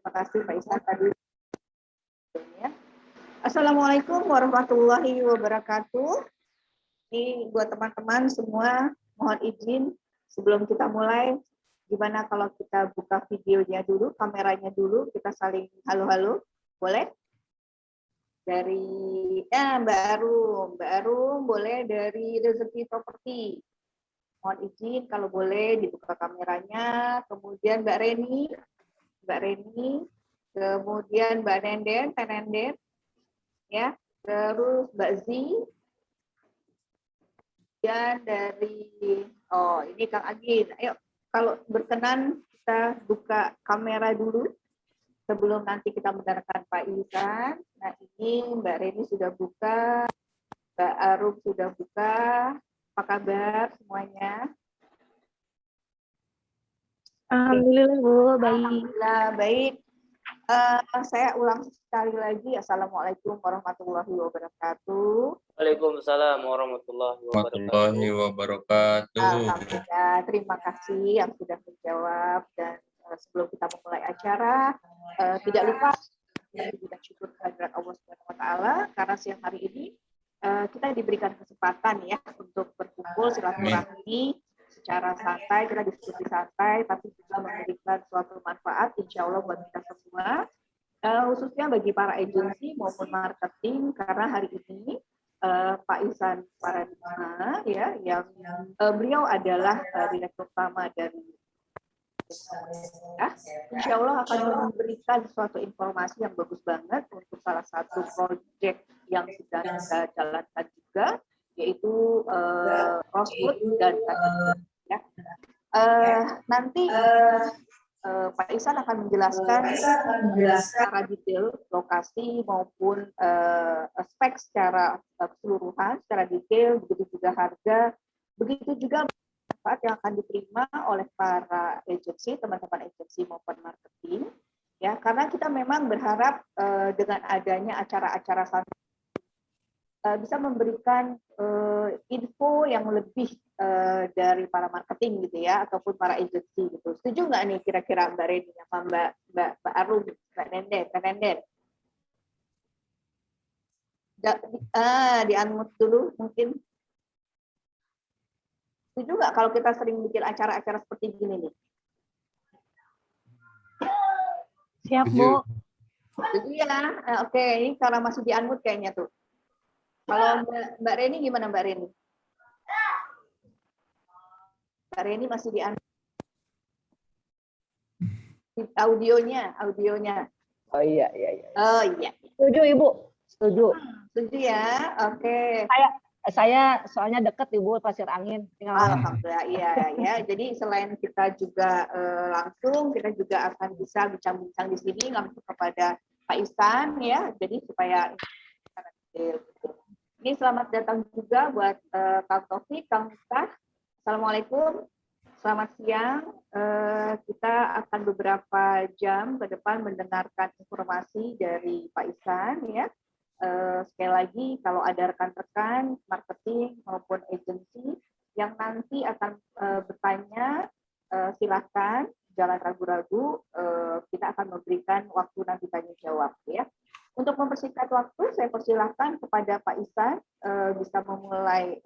Terima kasih Pak Ihsan tadi. Assalamualaikum warahmatullahi wabarakatuh. Ini buat teman-teman semua, mohon izin sebelum kita mulai, gimana kalau kita buka videonya dulu, kameranya dulu, kita saling halo-halo, boleh? Dari Mbak Arum boleh dari Rezeki Properti. Mohon izin kalau boleh dibuka kameranya. Kemudian Mbak Reni, kemudian Mbak Nenden, ya. Terus Mbak Zi, dan dari ini Kang Agin. Ayo kalau berkenan kita buka kamera dulu sebelum nanti kita mendengarkan Pak Ihsan. Nah ini Mbak Reni sudah buka, Mbak Arum sudah buka. Apa kabar semuanya? Alhamdulillah Bu, baik. Alhamdulillah baik. Saya ulang sekali lagi. Assalamualaikum warahmatullahi wabarakatuh. Waalaikumsalam warahmatullahi wabarakatuh. Alhamdulillah, terima kasih yang sudah menjawab. Dan sebelum kita memulai acara, tidak lupa kita syukur kehadirat Allah Subhanahu wa Ta'ala karena siang hari ini kita diberikan kesempatan ya untuk berkumpul silaturahmi secara santai, kita diskusi santai, tapi juga memberikan suatu manfaat insya Allah buat kita semua, khususnya bagi para agensi maupun marketing, karena hari ini Pak Ihsan Paradima ya, yang beliau adalah direktur utama dari ya, insya Allah akan memberikan suatu informasi yang bagus banget untuk salah satu proyek yang sedang kita jalankan juga, yaitu Rosewood dan ya. Nanti Pak Ihsan akan menjelaskan secara detail lokasi maupun spek secara keseluruhan, secara detail, begitu juga harga, begitu juga manfaat yang akan diterima oleh para agensi, teman-teman agensi maupun marketing, ya, karena kita memang berharap dengan adanya acara-acara santai bisa memberikan info yang lebih dari para marketing gitu ya, ataupun para agensi gitu. Setuju nggak nih kira-kira Mbak Reni sama Mbak Arum, Mbak Nenden? Di-unmute dulu mungkin. Setuju nggak kalau kita sering bikin acara-acara seperti gini nih? Siap Bu. Setuju ya? Oke, ini karena masih di-unmute kayaknya tuh. Kalau Mbak Reni gimana Mbak Reni? Mbak Reni masih di-unmute. Audionya. Oh iya. Oh iya. Setuju Ibu? Setuju. Setuju ya? Oke. Saya soalnya deket Ibu Pasir Angin. Alhamdulillah, iya ya. Jadi selain kita juga langsung, kita juga akan bisa bincang-bincang di sini langsung kepada Pak Ihsan ya. Jadi supaya ini selamat datang juga buat Kang Taufik, Kang Miftah. Assalamualaikum. Selamat siang. Kita akan beberapa jam ke depan mendengarkan informasi dari Pak Ihsan ya. Sekali lagi kalau ada rekan-rekan marketing maupun agensi yang nanti akan bertanya, silakan, jangan ragu-ragu, kita akan memberikan waktu nanti tanya jawab ya. Untuk mempersingkat waktu, saya persilahkan kepada Pak Ihsan bisa memulai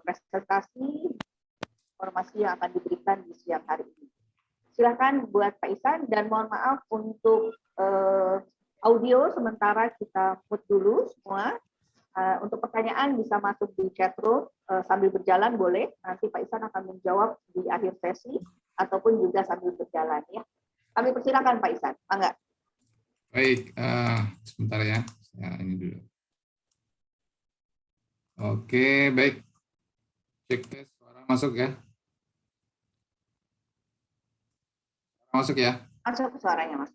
presentasi informasi yang akan diberikan di siang hari ini. Silakan buat Pak Ihsan, dan mohon maaf untuk audio sementara kita mute dulu semua. Untuk pertanyaan bisa masuk di chat room sambil berjalan boleh. Nanti Pak Ihsan akan menjawab di akhir sesi ataupun juga sambil berjalan ya. Kami persilakan Pak Ihsan. Mangga. Baik, sebentar ya. Ini dulu. Oke, baik. Cek tes suara masuk ya. Masuk ya. Masuk suaranya Mas.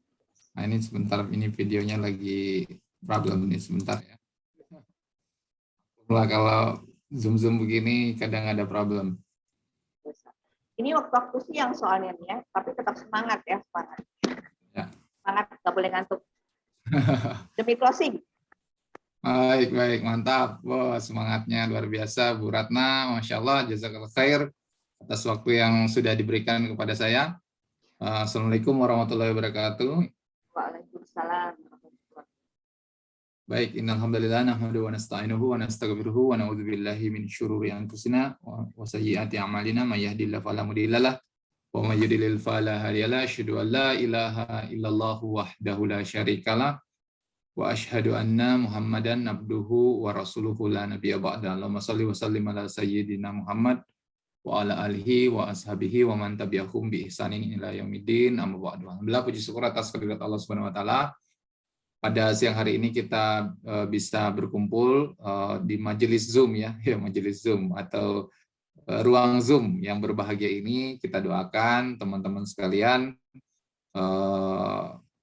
Nah ini sebentar, ini videonya lagi problem nih sebentar ya. Kalau zoom begini kadang ada problem. Ini waktu siang soalnya nih ya, tapi tetap semangat ya, semangat. Ya. Semangat, nggak boleh ngantuk. Demi closing. Baik, mantap. Wah, semangatnya luar biasa Bu Ratna, Masya Allah, jazakallah khair atas waktu yang sudah diberikan kepada saya. Assalamualaikum warahmatullahi wabarakatuh. Waalaikumsalam. Baik, innal hamdalillah nahmaduhu wa nasta'inuhu wa nastaghfiruhu wa na'udzu billahi min syururi anfusina wa sayyiati a'malina may yahdihillahu fala mudhillalah wa may yudlil fala hadiyalah. Asyhadu an la ilaha illallah wahdahu la syarikalah wa asyhadu anna Muhammadan abduhu wa rasuluhu la nabiyya ba'da. Allahumma shalli wa sallim ala sayyidina Muhammad wa ala alihi wa ashabihi wa man tabi'ahum bi ihsanin ila yaumiddin. Amma ba'du. Alhamdulillah, puji syukur atas kehadirat Allah Subhanahu wa taala. Pada siang hari ini kita bisa berkumpul di majelis Zoom ya, majelis Zoom atau ruang Zoom yang berbahagia ini. Kita doakan teman-teman sekalian,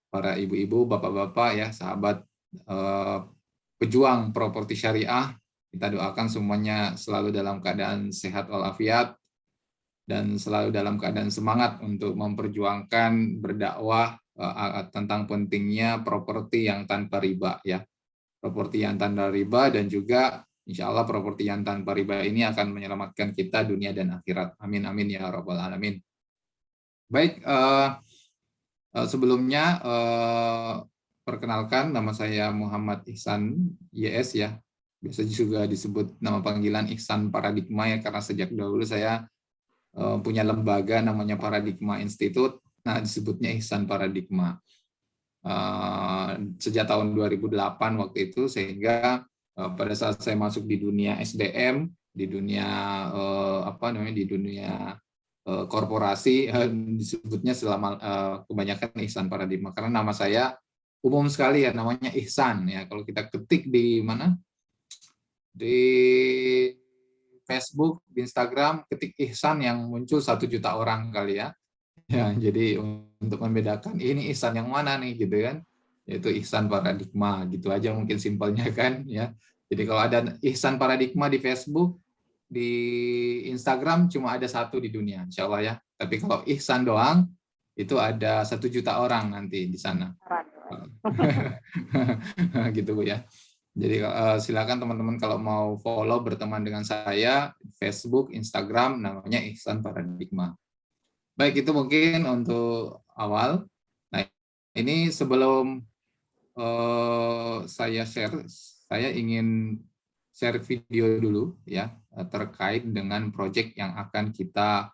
para ibu-ibu, bapak-bapak ya, sahabat pejuang properti syariah, kita doakan semuanya selalu dalam keadaan sehat walafiat dan selalu dalam keadaan semangat untuk memperjuangkan berdakwah tentang pentingnya properti yang tanpa riba ya, properti yang tanpa riba, dan juga insya Allah properti yang tanpa riba ini akan menyelamatkan kita dunia dan akhirat. Amin amin ya rabbal alamin. Baik, sebelumnya perkenalkan, nama saya Muhammad Ihsan YS ya, biasa juga disebut nama panggilan Ihsan Paradigma ya, karena sejak dahulu saya punya lembaga namanya Paradigma Institute. Nah, disebutnya Ihsan Paradigma sejak tahun 2008 waktu itu, sehingga pada saat saya masuk di dunia SDM, di dunia di dunia korporasi, disebutnya selama kebanyakan Ihsan Paradigma karena nama saya umum sekali ya, namanya Ihsan ya. Kalau kita ketik di mana, di Facebook, di Instagram, ketik Ihsan yang muncul 1 juta orang kali ya. Ya, jadi untuk membedakan ini Ihsan yang mana nih gitu kan, yaitu Ihsan Paradigma gitu aja mungkin simpelnya kan ya. Jadi kalau ada Ihsan Paradigma di Facebook, di Instagram cuma ada 1 di dunia insya Allah ya. Tapi kalau Ihsan doang itu ada 1 juta orang nanti di sana. Gitu Bu ya. Jadi silakan teman-teman kalau mau follow, berteman dengan saya Facebook, Instagram, namanya Ihsan Paradigma. Baik, itu mungkin untuk awal. Nah, ini sebelum saya share, saya ingin share video dulu ya, terkait dengan proyek yang akan kita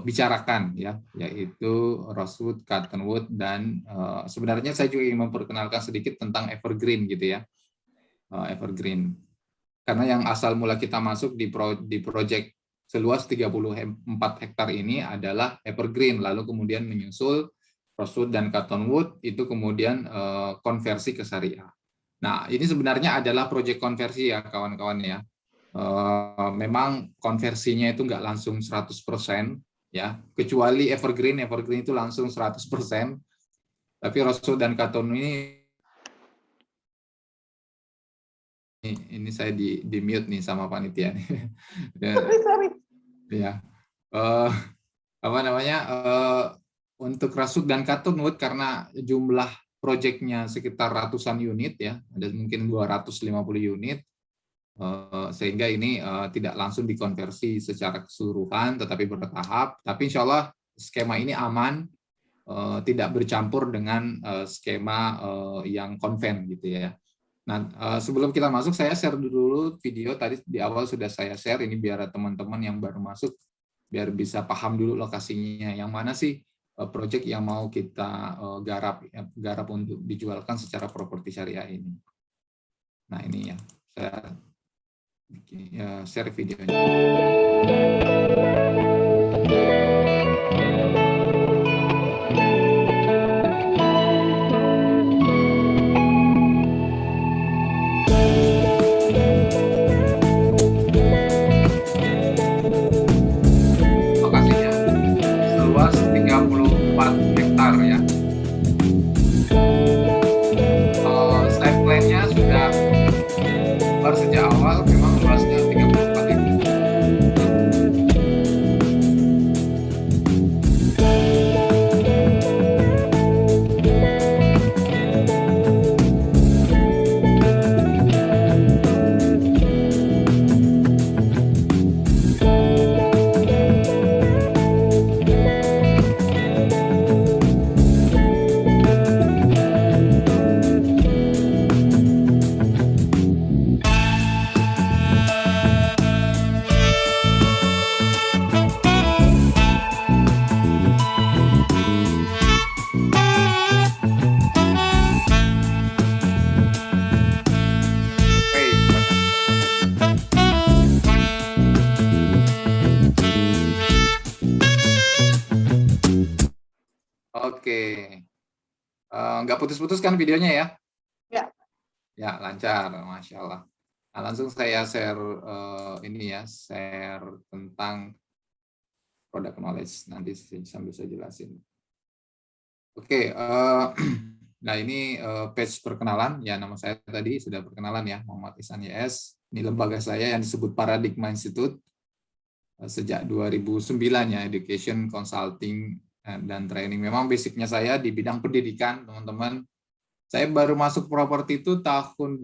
bicarakan ya, yaitu Rosewood, Cottonwood, dan sebenarnya saya juga ingin memperkenalkan sedikit tentang Evergreen gitu ya, Evergreen. Karena yang asal mula kita masuk di proyek seluas 34 hektar ini adalah Evergreen, lalu kemudian menyusul Rosewood dan Cottonwood, itu kemudian konversi ke syariah. Nah, ini sebenarnya adalah proyek konversi ya kawan-kawan ya. Memang konversinya itu nggak langsung 100% ya, kecuali Evergreen itu langsung 100%. Tapi Rosewood dan Cottonwood ini saya di mute nih sama panitia nih. Sorry. Ya, untuk Rosewood dan Cottonwood karena jumlah proyeknya sekitar ratusan unit ya, ada mungkin 250 unit, sehingga ini tidak langsung dikonversi secara keseluruhan, tetapi bertahap. Tapi insya Allah skema ini aman, tidak bercampur dengan skema yang konven gitu ya. Nah, sebelum kita masuk, saya share dulu video tadi di awal sudah saya share, ini biar teman-teman yang baru masuk biar bisa paham dulu lokasinya, yang mana sih proyek yang mau kita garap untuk dijualkan secara properti syariah ini. Nah, ini ya, saya share videonya. Sejak awal memang luasnya 34 hektar. Nggak putus-putus kan videonya ya? Ya. Ya, lancar, Masya Allah. Nah, langsung saya share share tentang product knowledge. Nanti sambil saya jelasin. Oke, nah ini page perkenalan. Ya, nama saya tadi sudah perkenalan ya, Muhammad Ihsan YS. Ini lembaga saya yang disebut Paradigma Institute. Sejak 2009 ya, Education, Consulting, dan Training. Memang basicnya saya di bidang pendidikan, teman-teman. Saya baru masuk properti itu tahun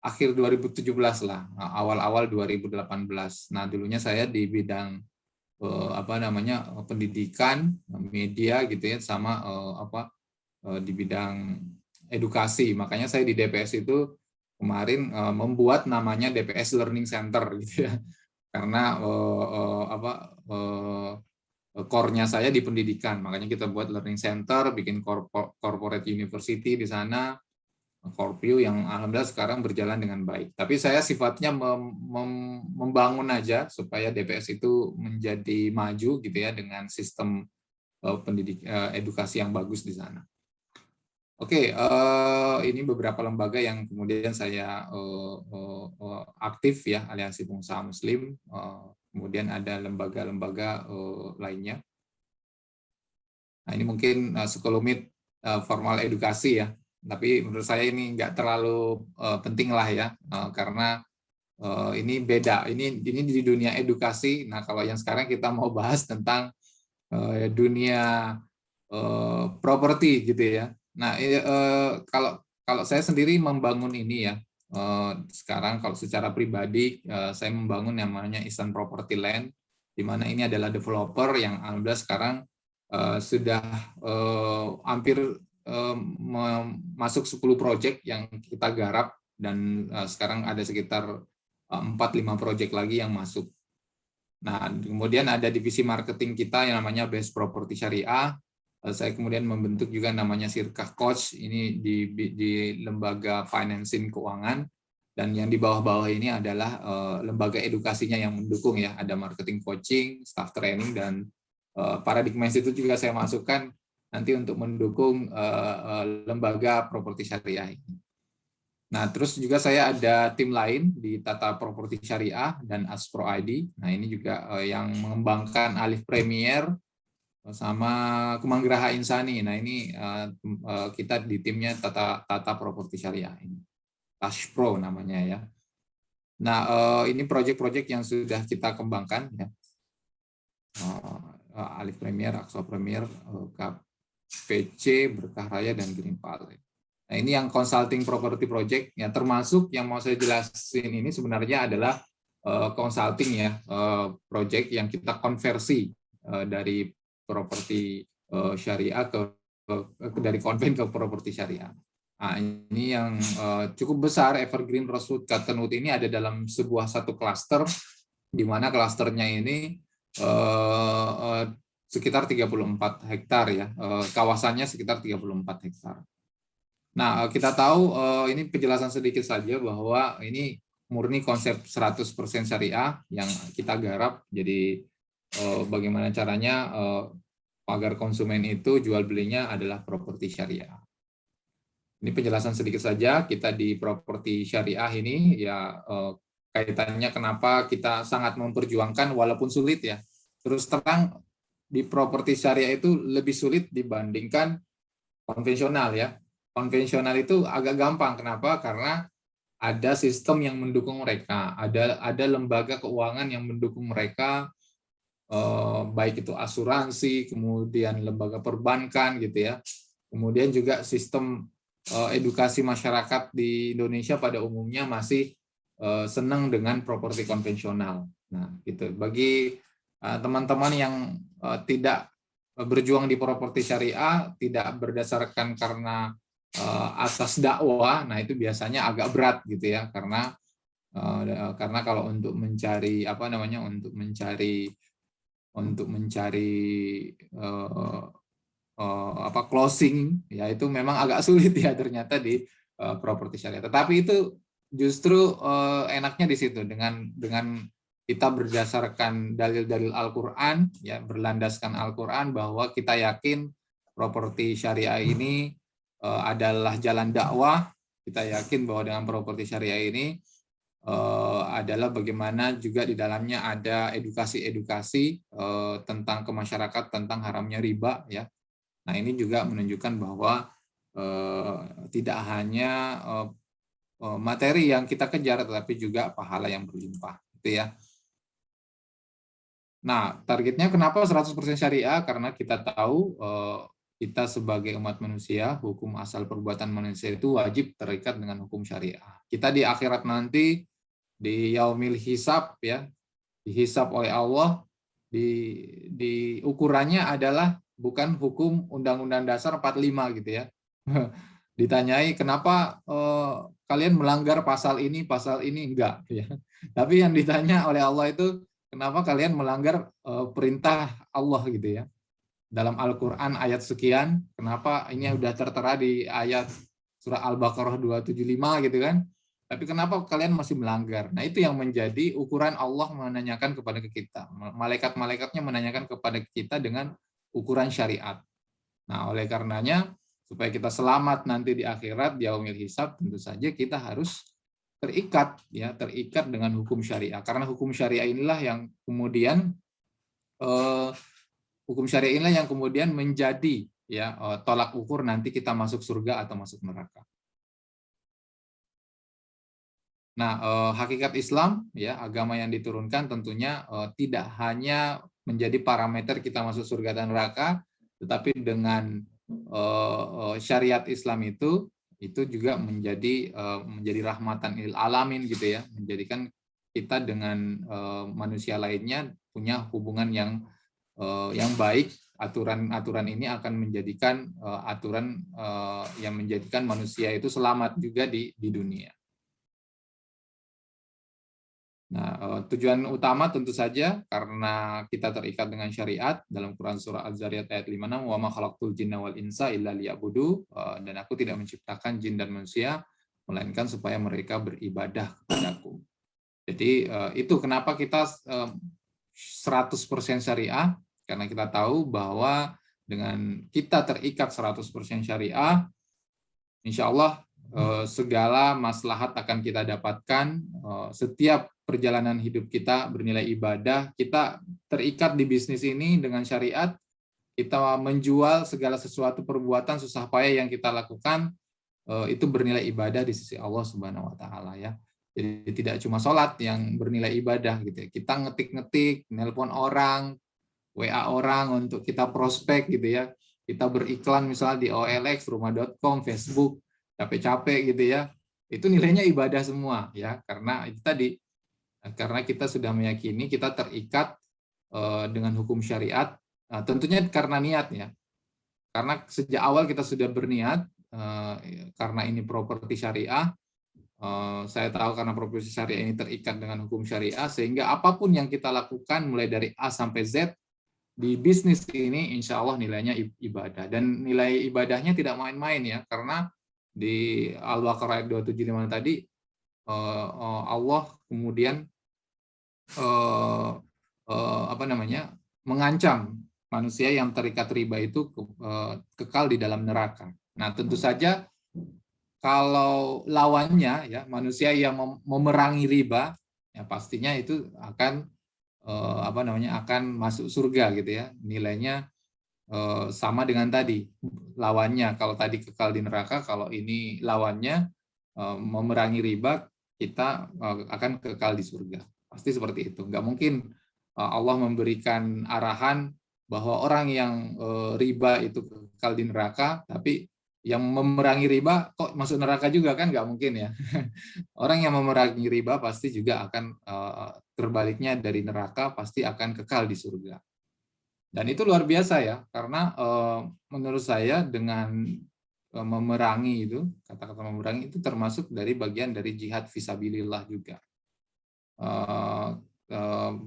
akhir 2017 lah, awal-awal 2018. Nah, dulunya saya di bidang pendidikan, media gitu ya, sama di bidang edukasi. Makanya saya di DPS itu kemarin membuat namanya DPS Learning Center gitu ya. Karena core-nya saya di pendidikan, makanya kita buat learning center, bikin corporate university di sana, Corpio yang alhamdulillah sekarang berjalan dengan baik. Tapi saya sifatnya membangun aja supaya DPS itu menjadi maju gitu ya dengan sistem edukasi yang bagus di sana. Oke, ini beberapa lembaga yang kemudian saya aktif ya, Aliansi Pengusaha Muslim. Kemudian ada lembaga-lembaga lainnya. Nah, ini mungkin sekelumit formal edukasi ya, tapi menurut saya ini nggak terlalu penting lah ya, karena ini beda. Ini di dunia edukasi. Nah, kalau yang sekarang kita mau bahas tentang dunia properti gitu ya. Nah, kalau saya sendiri membangun ini ya. Sekarang kalau secara pribadi saya membangun yang namanya Ihsan Property Land, di mana ini adalah developer yang alhamdulillah sekarang sudah hampir masuk 10 proyek yang kita garap, dan sekarang ada sekitar 4-5 proyek lagi yang masuk. Nah, kemudian ada divisi marketing kita yang namanya Best Property Syariah. Saya kemudian membentuk juga namanya Sirkah Coach, ini di lembaga financing keuangan, dan yang di bawah-bawah ini adalah lembaga edukasinya yang mendukung ya, ada marketing coaching, staff training, dan Paradigma Institute juga saya masukkan nanti untuk mendukung lembaga properti syariah ini. Nah, terus juga saya ada tim lain di Tata Properti Syariah dan Aspro ID. Nah, ini juga yang mengembangkan Alif Premier sama Kemanggraha Insani. Nah, ini kita di timnya Tata Properti Syariah ini. Aspro namanya ya. Nah, ini proyek-proyek yang sudah kita kembangkan ya. Alif Premier, Aspro Premier, KPC, Berkah Raya, dan Green Valley. Nah, ini yang consulting property project, ya, termasuk yang mau saya jelasin ini sebenarnya adalah consulting ya, project yang kita konversi dari properti syariah dari konven ke properti syariah. Nah, ini yang cukup besar, Evergreen Rosewood Cottonwood ini ada dalam satu klaster, di mana klasternya ini sekitar 34 hektar ya, kawasannya sekitar 34 hektar. Nah, kita tahu ini penjelasan sedikit saja bahwa ini murni konsep 100% syariah yang kita garap. Jadi bagaimana caranya agar konsumen itu jual belinya adalah properti syariah. Ini penjelasan sedikit saja, kita di properti syariah ini ya kaitannya kenapa kita sangat memperjuangkan walaupun sulit ya. Terus terang di properti syariah itu lebih sulit dibandingkan konvensional ya. Konvensional itu agak gampang. Kenapa? Karena ada sistem yang mendukung mereka, ada lembaga keuangan yang mendukung mereka, baik itu asuransi, kemudian lembaga perbankan gitu ya. Kemudian juga sistem edukasi masyarakat di Indonesia pada umumnya masih senang dengan properti konvensional. Nah, gitu. Bagi teman-teman yang tidak berjuang di properti syariah, tidak berdasarkan karena asas dakwah, nah itu biasanya agak berat gitu ya, karena kalau untuk mencari closing ya itu memang agak sulit ya ternyata di properti syariah. Tetapi itu justru enaknya di situ, dengan kita berdasarkan dalil-dalil Al-Qur'an ya, berlandaskan Al-Qur'an, bahwa kita yakin properti syariah ini adalah jalan dakwah. Kita yakin bahwa dengan properti syariah ini adalah bagaimana juga di dalamnya ada edukasi-edukasi tentang ke masyarakat tentang haramnya riba, ya. Nah, ini juga menunjukkan bahwa tidak hanya materi yang kita kejar, tetapi juga pahala yang berlimpah, gitu ya. Nah, targetnya kenapa 100% syariah? Karena kita tahu kita sebagai umat manusia, hukum asal perbuatan manusia itu wajib terikat dengan hukum syariah. Kita di akhirat nanti, di yaumil hisab, ya, dihisab oleh Allah, di ukurannya adalah bukan hukum Undang-Undang Dasar 45 gitu ya. Ditanyai kenapa kalian melanggar pasal ini enggak, ya. Tapi yang ditanya oleh Allah itu kenapa kalian melanggar perintah Allah gitu ya. Dalam Al-Qur'an ayat sekian, kenapa ini udah tertera di ayat surah Al-Baqarah 275 gitu kan. Tapi kenapa kalian masih melanggar? Nah, itu yang menjadi ukuran Allah menanyakan kepada kita. Malaikat-malaikatnya menanyakan kepada kita dengan ukuran syariat. Nah, oleh karenanya, supaya kita selamat nanti di akhirat, di yaumil hisab, tentu saja kita harus terikat, ya, terikat dengan hukum syariah. Karena hukum syariah inilah yang kemudian menjadi, ya, tolak ukur nanti kita masuk surga atau masuk neraka. Nah, hakikat Islam, ya, agama yang diturunkan tentunya tidak hanya menjadi parameter kita masuk surga dan neraka, tetapi dengan syariat Islam itu juga menjadi rahmatan lil alamin gitu ya, menjadikan kita dengan manusia lainnya punya hubungan yang baik. Aturan-aturan ini akan menjadikan aturan yang menjadikan manusia itu selamat juga di dunia. Nah, tujuan utama tentu saja karena kita terikat dengan syariat dalam Quran surah Az-Zariyat ayat 56, wa ma khalaqtul jinna wal insa illa liya'budu, dan aku tidak menciptakan jin dan manusia melainkan supaya mereka beribadah kepadaku. Jadi itu kenapa kita 100% syariah, karena kita tahu bahwa dengan kita terikat 100% syariah, insya Allah segala maslahat akan kita dapatkan. Setiap perjalanan hidup kita bernilai ibadah, kita terikat di bisnis ini dengan syariat, kita menjual segala sesuatu perbuatan susah payah yang kita lakukan, itu bernilai ibadah di sisi Allah Subhanahu wa Ta'ala, ya. Jadi tidak cuma sholat yang bernilai ibadah gitu ya. Kita ngetik-ngetik, nelpon orang, WA orang untuk kita prospek gitu ya. Kita beriklan misalnya di OLX, rumah.com, Facebook, capek-capek gitu ya. Itu nilainya ibadah semua, ya, karena itu tadi, karena kita sudah meyakini kita terikat dengan hukum syariat, tentunya karena niat, ya. Karena sejak awal kita sudah berniat, karena ini properti syariah, saya tahu karena properti syariah ini terikat dengan hukum syariah, sehingga apapun yang kita lakukan mulai dari A sampai Z di bisnis ini, insya Allah nilainya ibadah. Dan nilai ibadahnya tidak main-main, ya, karena di Al-Baqarah ayat 275 tadi, Allah kemudian mengancam manusia yang terikat riba itu kekal di dalam neraka. Nah, tentu saja kalau lawannya, ya, manusia yang memerangi riba, ya pastinya itu akan akan masuk surga gitu ya. Nilainya sama dengan tadi lawannya. Kalau tadi kekal di neraka, kalau ini lawannya memerangi riba, kita akan kekal di surga. Pasti seperti itu. Nggak mungkin Allah memberikan arahan bahwa orang yang riba itu kekal di neraka, tapi yang memerangi riba kok masuk neraka juga, kan nggak mungkin, ya. Orang yang memerangi riba pasti juga akan terbaliknya dari neraka, pasti akan kekal di surga. Dan itu luar biasa, ya, karena menurut saya dengan memerangi itu, kata-kata memerangi itu termasuk dari bagian dari jihad fisabilillah juga.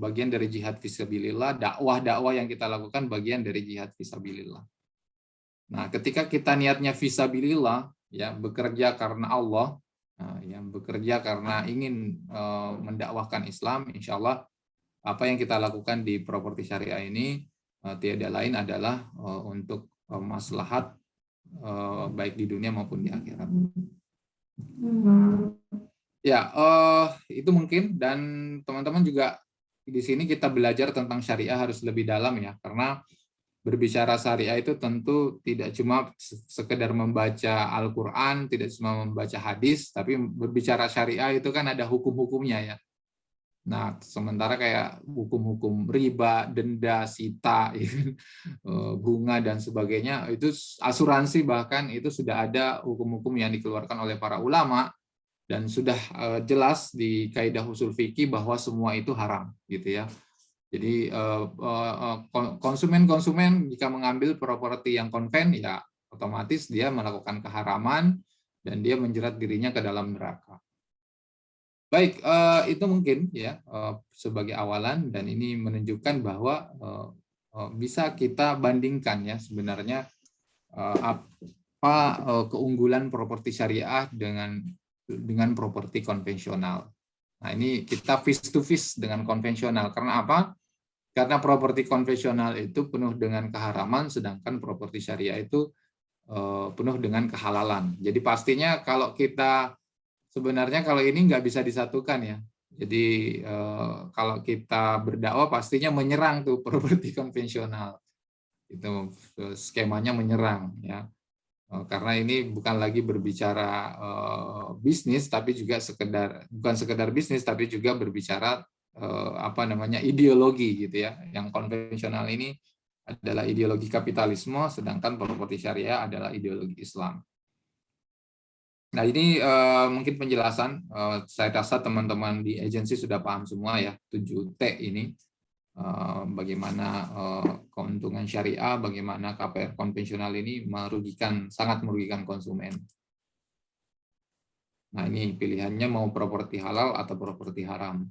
Bagian dari jihad fisabilillah, dakwah-dakwah yang kita lakukan bagian dari jihad fisabilillah. Nah, ketika kita niatnya fisabilillah, ya, bekerja karena Allah, yang bekerja karena ingin mendakwahkan Islam, insya Allah apa yang kita lakukan di properti syariah ini tiada lain adalah untuk maslahat baik di dunia maupun di akhirat. Ya, itu mungkin, dan teman-teman juga di sini kita belajar tentang syariah harus lebih dalam ya, karena berbicara syariah itu tentu tidak cuma sekedar membaca Al-Quran, tidak cuma membaca hadis, tapi berbicara syariah itu kan ada hukum-hukumnya ya. Nah, sementara kayak hukum-hukum riba, denda, sita, bunga dan sebagainya, itu asuransi bahkan itu sudah ada hukum-hukum yang dikeluarkan oleh para ulama dan sudah jelas di kaidah usul fikih bahwa semua itu haram, gitu ya. Jadi konsumen jika mengambil properti yang konven, ya otomatis dia melakukan keharaman dan dia menjerat dirinya ke dalam neraka. Baik, itu mungkin ya sebagai awalan, dan ini menunjukkan bahwa bisa kita bandingkan ya sebenarnya apa keunggulan properti syariah dengan properti konvensional. Nah, ini kita face to face dengan konvensional. Karena apa? Karena properti konvensional itu penuh dengan keharaman, sedangkan properti syariah itu penuh dengan kehalalan. Jadi pastinya kalau kita sebenarnya kalau ini nggak bisa disatukan ya. Jadi kalau kita berdakwah pastinya menyerang tuh properti konvensional. Itu skemanya menyerang ya. Karena ini bukan lagi berbicara bisnis, tapi juga bukan sekedar bisnis, tapi juga berbicara ideologi gitu ya. Yang konvensional ini adalah ideologi kapitalisme, sedangkan properti syariah adalah ideologi Islam. Nah, ini mungkin penjelasan. Saya rasa teman-teman di agensi sudah paham semua ya, 7T ini. Bagaimana keuntungan syariah, bagaimana KPR konvensional ini sangat merugikan konsumen. Nah, ini pilihannya mau properti halal atau properti haram.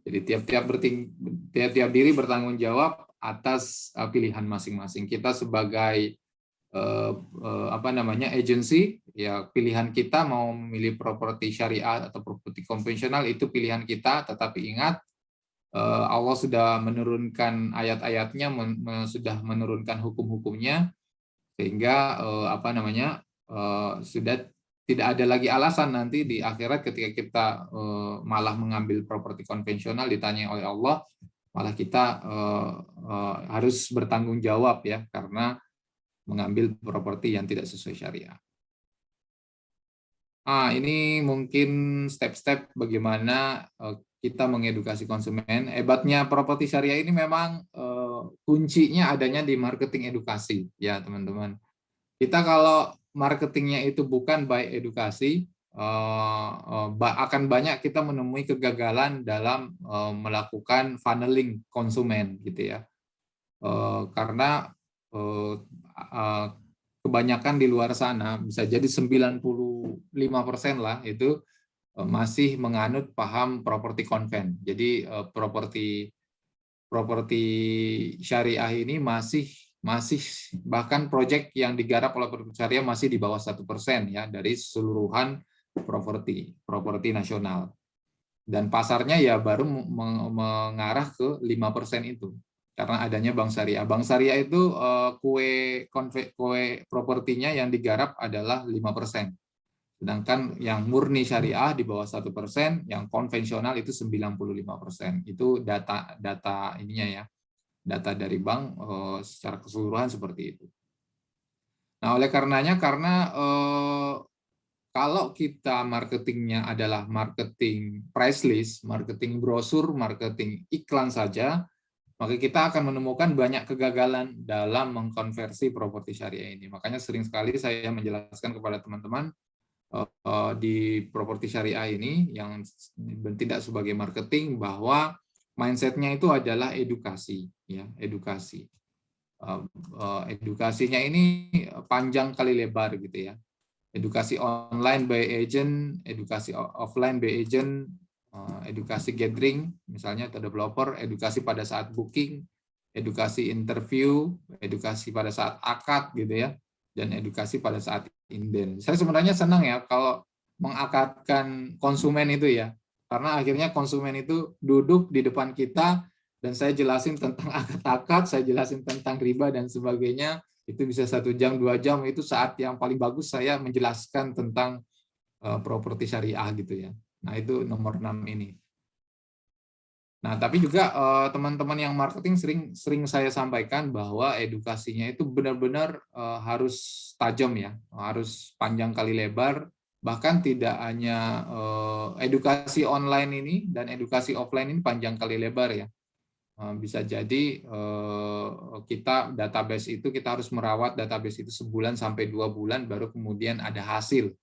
Jadi tiap diri bertanggung jawab atas pilihan masing-masing. Kita sebagai agensi, ya pilihan kita mau memilih properti syariah atau properti konvensional itu pilihan kita, tetapi ingat Allah sudah menurunkan ayat-ayatnya, sudah menurunkan hukum-hukumnya, sehingga sudah tidak ada lagi alasan nanti di akhirat ketika kita malah mengambil properti konvensional, ditanya oleh Allah, malah kita harus bertanggung jawab ya, karena mengambil properti yang tidak sesuai syariah. Ini mungkin step-step bagaimana kita mengedukasi konsumen. Hebatnya properti syariah ini memang kuncinya adanya di marketing edukasi, ya teman-teman. Kita kalau marketingnya itu bukan by edukasi, akan banyak kita menemui kegagalan dalam melakukan funneling konsumen, gitu ya. Karena kebanyakan di luar sana, bisa jadi 95% lah itu masih menganut paham properti konven. Jadi properti syariah ini masih bahkan proyek yang digarap oleh properti syariah masih di bawah 1% ya dari keseluruhan properti nasional. Dan pasarnya ya baru mengarah ke 5% itu. Karena adanya bank syariah. Bank syariah itu kue propertinya yang digarap adalah 5%. Sedangkan yang murni syariah di bawah 1%, yang konvensional itu 95%. Itu data ininya ya. Data dari bank secara keseluruhan seperti itu. Nah, oleh karenanya kalau kita marketingnya adalah marketing price list, marketing brosur, marketing iklan saja, maka kita akan menemukan banyak kegagalan dalam mengkonversi properti syariah ini. Makanya sering sekali saya menjelaskan kepada teman-teman di properti syariah ini yang bertindak sebagai marketing bahwa mindsetnya itu adalah edukasi, ya edukasi. Edukasinya ini panjang kali lebar gitu ya. Edukasi online by agent, edukasi offline by agent, edukasi gathering, misalnya atau developer, edukasi pada saat booking, edukasi interview, edukasi pada saat akad gitu ya, dan edukasi pada saat inden. Saya sebenarnya senang ya kalau mengakadkan konsumen itu ya, karena akhirnya konsumen itu duduk di depan kita dan saya jelasin tentang akad-akad, saya jelasin tentang riba dan sebagainya, itu bisa 1 jam, 2 jam, itu saat yang paling bagus saya menjelaskan tentang properti syariah gitu ya. Nah, itu nomor 6 ini. Nah, tapi juga teman-teman yang marketing sering saya sampaikan bahwa edukasinya itu benar-benar harus tajam ya, harus panjang kali lebar, bahkan tidak hanya edukasi online ini dan edukasi offline ini panjang kali lebar ya. Bisa jadi kita database itu kita harus merawat database itu sebulan sampai 2 bulan baru kemudian ada hasil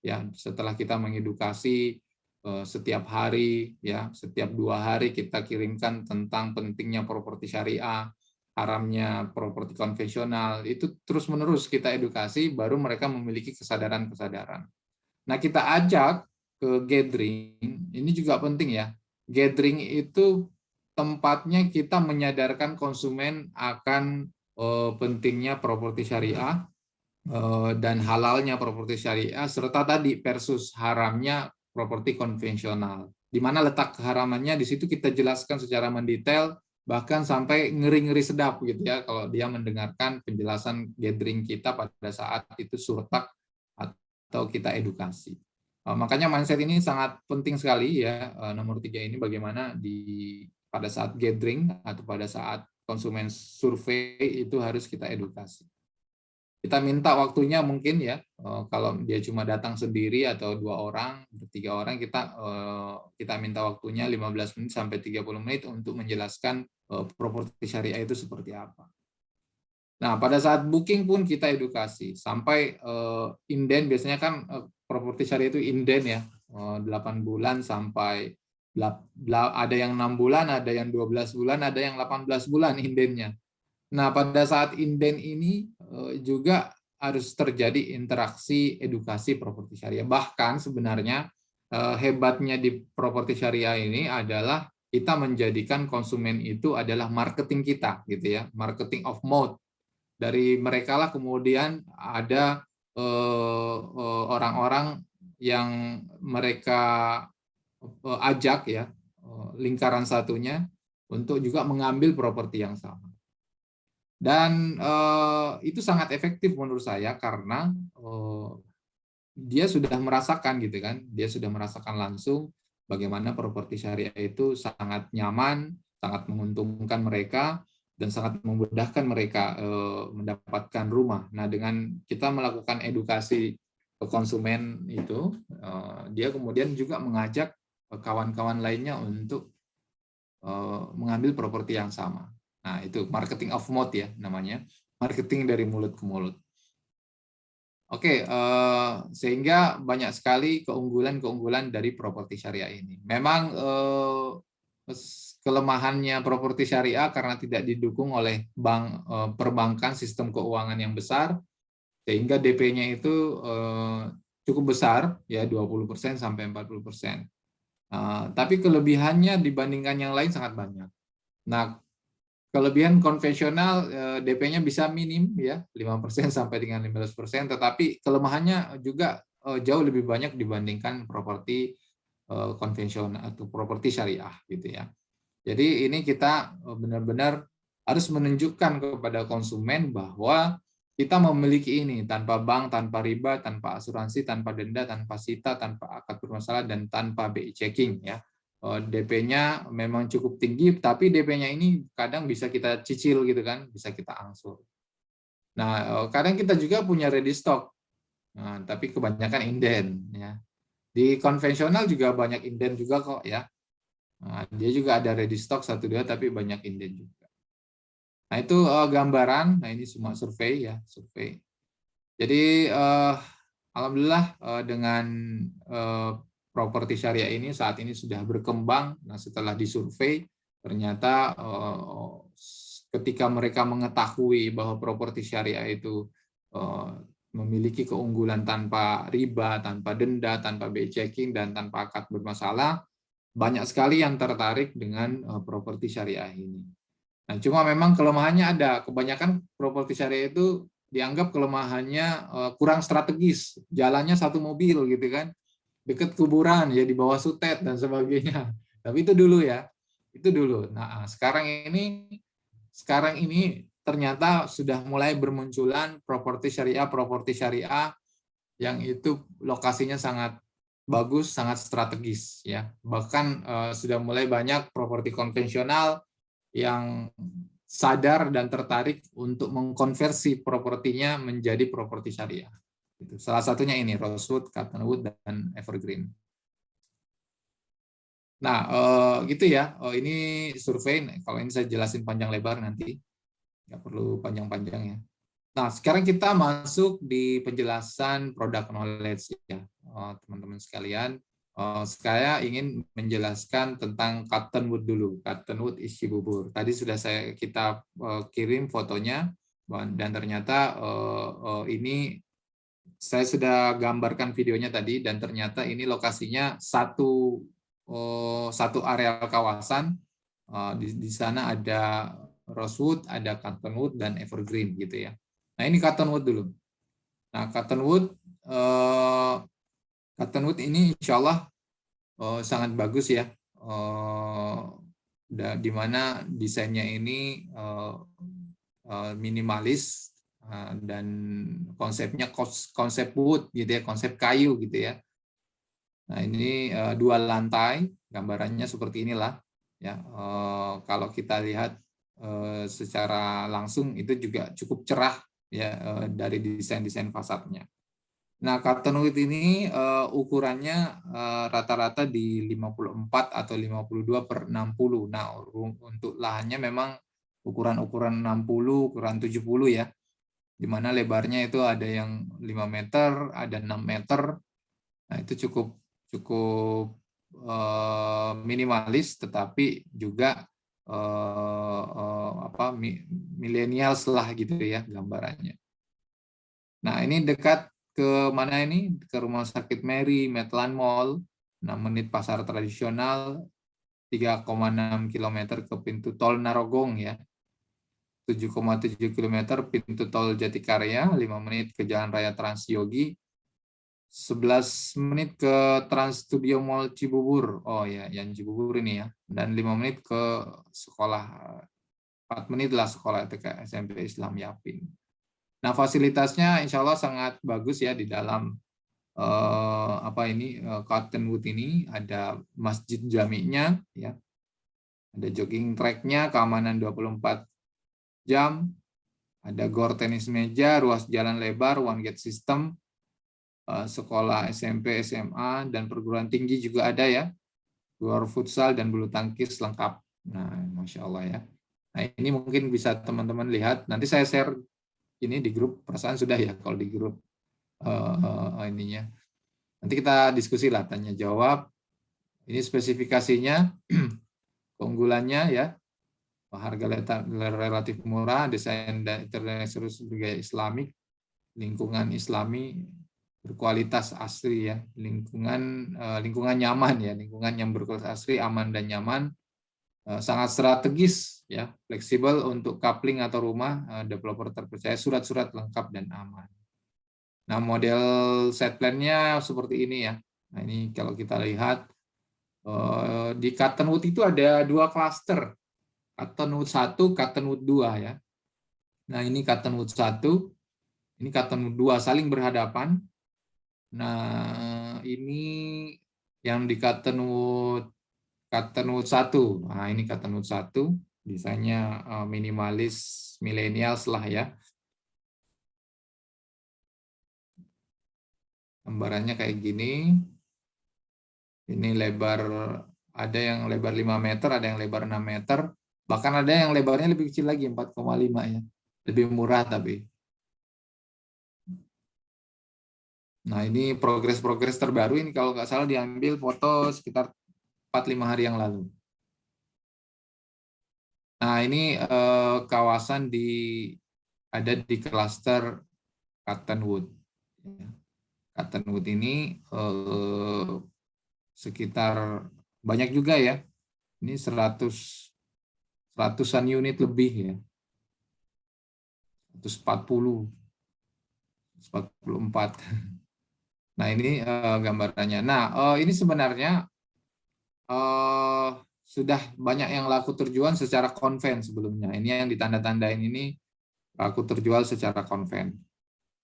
ya, setelah kita mengedukasi setiap hari ya, setiap 2 hari kita kirimkan tentang pentingnya properti syariah, haramnya properti konvensional, itu terus-menerus kita edukasi baru mereka memiliki kesadaran-kesadaran. Nah, kita ajak ke gathering, ini juga penting ya. Gathering itu tempatnya kita menyadarkan konsumen akan pentingnya properti syariah dan halalnya properti syariah, serta tadi versus haramnya properti konvensional. Di mana letak keharamannya, di situ kita jelaskan secara mendetail, bahkan sampai ngeri-ngeri sedap gitu ya, kalau dia mendengarkan penjelasan gathering kita pada saat itu surtak atau kita edukasi. Makanya mindset ini sangat penting sekali ya, nomor 3 ini bagaimana pada saat gathering atau pada saat konsumen survei itu harus kita edukasi. Kita minta waktunya mungkin ya, kalau dia cuma datang sendiri atau 2 orang, 3 orang, kita minta waktunya 15 menit sampai 30 menit untuk menjelaskan properti syariah itu seperti apa. Nah, pada saat booking pun kita edukasi, sampai inden, biasanya kan properti syariah itu inden ya, 8 bulan sampai, ada yang 6 bulan, ada yang 12 bulan, ada yang 18 bulan indennya. Nah, pada saat inden ini juga harus terjadi interaksi edukasi properti syariah. Bahkan sebenarnya hebatnya di properti syariah ini adalah kita menjadikan konsumen itu adalah marketing kita, gitu ya, marketing of mode. Dari mereka lah kemudian ada orang-orang yang mereka ajak ya, lingkaran satunya untuk juga mengambil properti yang sama. Dan itu sangat efektif menurut saya karena dia sudah merasakan gitu kan, dia sudah merasakan langsung bagaimana properti syariah itu sangat nyaman, sangat menguntungkan mereka, dan sangat memudahkan mereka mendapatkan rumah. Nah, dengan kita melakukan edukasi ke konsumen itu, dia kemudian juga mengajak kawan-kawan lainnya untuk mengambil properti yang sama. Nah, itu marketing of mouth ya namanya, marketing dari mulut ke mulut. Oke, sehingga banyak sekali keunggulan-keunggulan dari properti syariah ini. Memang kelemahannya properti syariah karena tidak didukung oleh bank perbankan sistem keuangan yang besar, sehingga DP-nya itu cukup besar ya, 20% sampai 40%. Tapi kelebihannya dibandingkan yang lain sangat banyak. Nah, kelebihan konvensional DP-nya bisa minim ya, 5% sampai dengan 15%, tetapi kelemahannya juga jauh lebih banyak dibandingkan properti konvensional atau properti syariah gitu ya. Jadi ini kita benar-benar harus menunjukkan kepada konsumen bahwa kita memiliki ini tanpa bank, tanpa riba, tanpa asuransi, tanpa denda, tanpa sita, tanpa akad bermasalah, dan tanpa BI checking ya. DP-nya memang cukup tinggi, tapi DP-nya ini kadang bisa kita cicil gitu kan, bisa kita angsur. Nah, kadang kita juga punya ready stock, nah, tapi kebanyakan inden. Ya. Di konvensional juga banyak inden juga kok ya. Nah, dia juga ada ready stock 1-2, tapi banyak inden juga. Nah, itu gambaran. Nah, ini semua survei ya, survei. Jadi alhamdulillah dengan properti syariah ini saat ini sudah berkembang. Nah, setelah disurvei ternyata ketika mereka mengetahui bahwa properti syariah itu memiliki keunggulan tanpa riba, tanpa denda, tanpa BI checking, dan tanpa akad bermasalah, banyak sekali yang tertarik dengan properti syariah ini. Nah, cuma memang kelemahannya ada. Kebanyakan properti syariah itu dianggap kelemahannya kurang strategis, jalannya satu mobil gitu kan, dekat kuburan ya, di bawah sutet dan sebagainya. Tapi itu dulu ya. Itu dulu. Nah, sekarang ini ternyata sudah mulai bermunculan properti syariah yang itu lokasinya sangat bagus, sangat strategis ya. Bahkan sudah mulai banyak properti konvensional yang sadar dan tertarik untuk mengkonversi propertinya menjadi properti syariah. Salah satunya ini Rosewood, Cottonwood, dan Evergreen. Nah, gitu ya. Ini survei. Kalau ini saya jelasin panjang lebar nanti, nggak perlu panjang-panjang ya. Nah, sekarang kita masuk di penjelasan product knowledge ya, teman-teman sekalian. Saya ingin menjelaskan tentang Cottonwood dulu. Cottonwood is Cibubur. Tadi sudah kita kirim fotonya, dan ternyata ini saya sudah gambarkan videonya tadi, dan ternyata ini lokasinya satu areal kawasan. Di sana ada Rosewood, ada Cottonwood, dan Evergreen gitu ya. Nah, ini Cottonwood dulu. Nah, Cottonwood ini insya Allah sangat bagus ya. Di mana desainnya ini minimalis dan konsepnya konsep wood gitu ya, konsep kayu gitu ya. Nah, ini 2 lantai, gambarannya seperti inilah ya. Kalau kita lihat secara langsung itu juga cukup cerah ya, dari desain fasadnya. Nah, Cottonwood ini ukurannya rata-rata di 54 atau 52/60. Nah, untuk lahannya memang ukuran 60, ukuran 70 ya. Di mana lebarnya itu ada yang 5 meter, ada 6 meter. Nah, itu cukup minimalis, tetapi juga milenials lah gitu ya gambarannya. Nah, ini dekat ke mana ini? Ke Rumah Sakit Mary, Medland Mall, 6 menit pasar tradisional, 3,6 km ke pintu tol Narogong ya. 7,7 km pintu tol Jatikarya, 5 menit ke Jalan Raya Transyogi, 11 menit ke Trans Studio Mall Cibubur. Oh ya, yang Cibubur ini ya. Dan 5 menit ke sekolah, 4 menit lah sekolah TK SMP Islam Yapin. Nah, fasilitasnya insya Allah sangat bagus ya di dalam Cottonwood ini. Ada masjid jami'nya ya. Ada jogging track-nya, keamanan 24 jam. Ada gor tenis meja, ruas jalan lebar, one gate system. Sekolah SMP, SMA, dan perguruan tinggi juga ada ya. Gor futsal dan bulu tangkis lengkap. Nah, Masya Allah ya. Nah, ini mungkin bisa teman-teman lihat. Nanti saya share ini di grup, perasaan sudah ya kalau di grup ininya. Nanti kita diskusi lah, tanya jawab. Ini spesifikasinya, keunggulannya ya, harga relatif murah, desain dan internasional juga Islamik, lingkungan Islami, berkualitas asli ya, lingkungan nyaman ya, lingkungan yang berkualitas asli, aman dan nyaman, sangat strategis ya, fleksibel untuk coupling atau rumah, developer terpercaya, surat-surat lengkap dan aman. Nah, model set plan-nya seperti ini ya. Nah, ini kalau kita lihat di Cottonwood itu ada 2 klaster, Cottonwood 1, Cottonwood 2 ya. Nah, ini Cottonwood 1, ini Cottonwood 2 saling berhadapan. Nah, ini yang di Cottonwood 1. Nah, ini Cottonwood 1, desainnya minimalis, millennials lah ya. Gambarannya kayak gini. Ini lebar, ada yang lebar 5 meter, ada yang lebar 6 meter. Bahkan ada yang lebarnya lebih kecil lagi, 4,5 ya. Lebih murah tapi. Nah, ini progres terbaru, ini kalau nggak salah diambil foto sekitar 4-5 hari yang lalu. Nah, ini kawasan ada di klaster Cottonwood. Cottonwood ini sekitar banyak juga ya. Ini 100-an unit lebih ya. 140, 144. Nah, ini gambarannya. Nah, ini sebenarnya sudah banyak yang laku terjual secara konven sebelumnya. Ini yang ditanda-tandain ini laku terjual secara konven.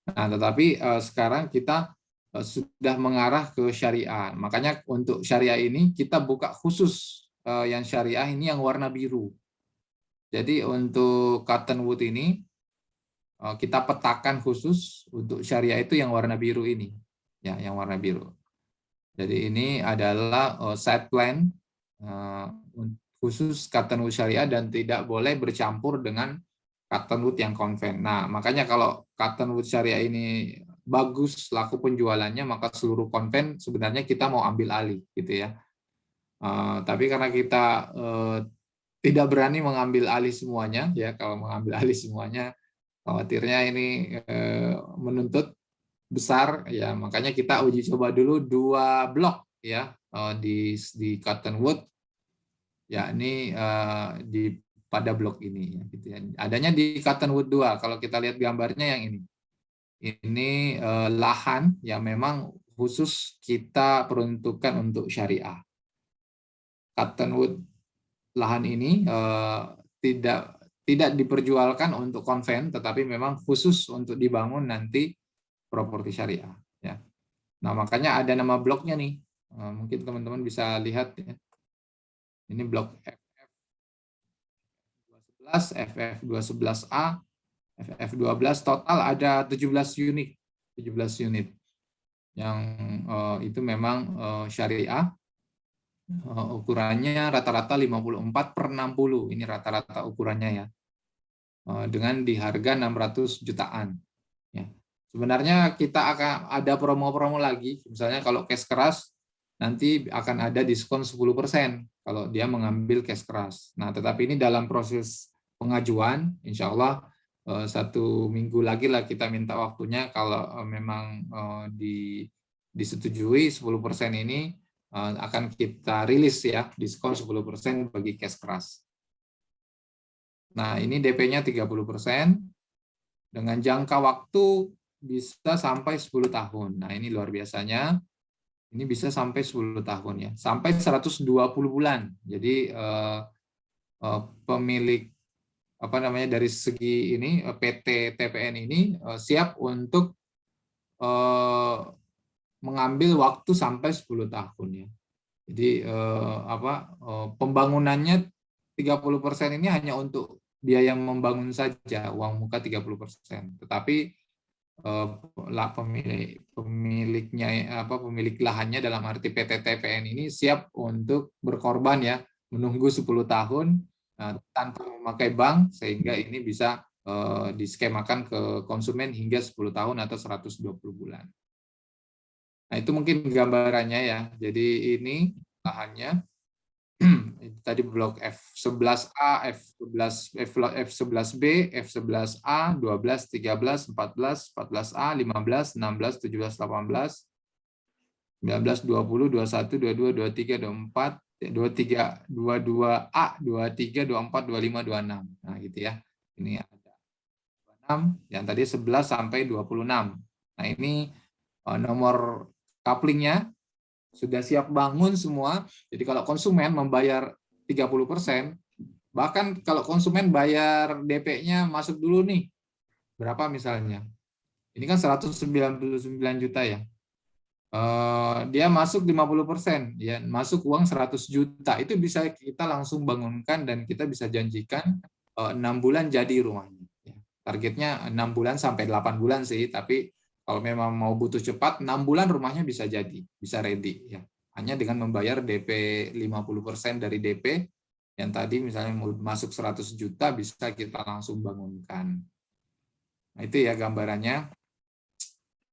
Nah, tetapi sekarang kita sudah mengarah ke syariah. Makanya untuk syariah ini kita buka khusus yang syariah ini yang warna biru. Jadi untuk cottonwood ini kita petakan khusus untuk syariah itu yang warna biru ini, ya, yang warna biru. Jadi ini adalah side plan khusus cottonwood syariah dan tidak boleh bercampur dengan cottonwood yang konven. Nah, makanya kalau cottonwood syariah ini bagus laku penjualannya, maka seluruh konven sebenarnya kita mau ambil alih, gitu ya. Tapi karena kita tidak berani mengambil alih semuanya, ya, kalau mengambil alih semuanya, khawatirnya ini menuntut besar, ya, makanya kita uji coba dulu 2 blok, ya, di cottonwood, yakni di pada blok ini, ya, gitu ya. Adanya di cottonwood 2. Kalau kita lihat gambarnya yang ini. Ini lahan yang memang khusus kita peruntukkan untuk syariah. Cottonwood lahan ini tidak diperjualkan untuk konven, tetapi memang khusus untuk dibangun nanti properti syariah, ya. Nah, makanya ada nama bloknya nih. Mungkin teman-teman bisa lihat, ya. Ini blok FF211A, FF12, total ada 17 unit. 17 unit. Yang itu memang syariah. Ukurannya rata-rata 54/60. Ini rata-rata ukurannya, ya. Dengan di harga 600 jutaan. Ya. Sebenarnya kita akan ada promo-promo lagi. Misalnya kalau cash keras, nanti akan ada diskon 10% kalau dia mengambil cash keras. Nah, tetapi ini dalam proses pengajuan, insya Allah 1 minggu lagi lah kita minta waktunya. Kalau memang disetujui 10% ini akan kita rilis, ya, diskon 10% bagi cash keras. Nah, ini DP-nya 30% dengan jangka waktu bisa sampai 10 tahun. Nah, ini luar biasanya. Ini bisa sampai 10 tahun, ya. Sampai 120 bulan. Jadi pemilik dari segi ini PT TPN ini siap untuk mengambil waktu sampai 10 tahun, ya. Jadi pembangunannya 30% ini hanya untuk biaya membangun saja, uang muka 30%. Tetapi pemilik lahannya dalam arti PT TPN ini siap untuk berkorban, ya, menunggu 10 tahun tanpa memakai bank, sehingga ini bisa diskemakan ke konsumen hingga 10 tahun atau 120 bulan. Nah, itu mungkin gambarannya, ya. Jadi ini lahannya. Tadi blok F11A, F11B, F11A, 12, 13, 14, 14A, 15, 16, 17, 18, 19, 20, 21, 22, 23, 24, 23, 22A, 23, 24, 25, 26. Nah, gitu, ya. Ini ada 26, yang tadi 11 sampai 26. Nah, ini nomor couplingnya sudah siap bangun semua. Jadi kalau konsumen membayar 30%, bahkan kalau konsumen bayar DP-nya masuk dulu nih, berapa misalnya? Ini kan 199 juta, ya. Dia masuk 50%, ya, masuk uang 100 juta. Itu bisa kita langsung bangunkan dan kita bisa janjikan 6 bulan jadi rumahnya. Ya. Targetnya 6 bulan sampai 8 bulan sih, tapi kalau memang mau butuh cepat, 6 bulan rumahnya bisa jadi, bisa ready, ya. Hanya dengan membayar DP 50% dari DP, yang tadi misalnya mau masuk 100 juta, bisa kita langsung bangunkan. Nah, itu, ya, gambarannya.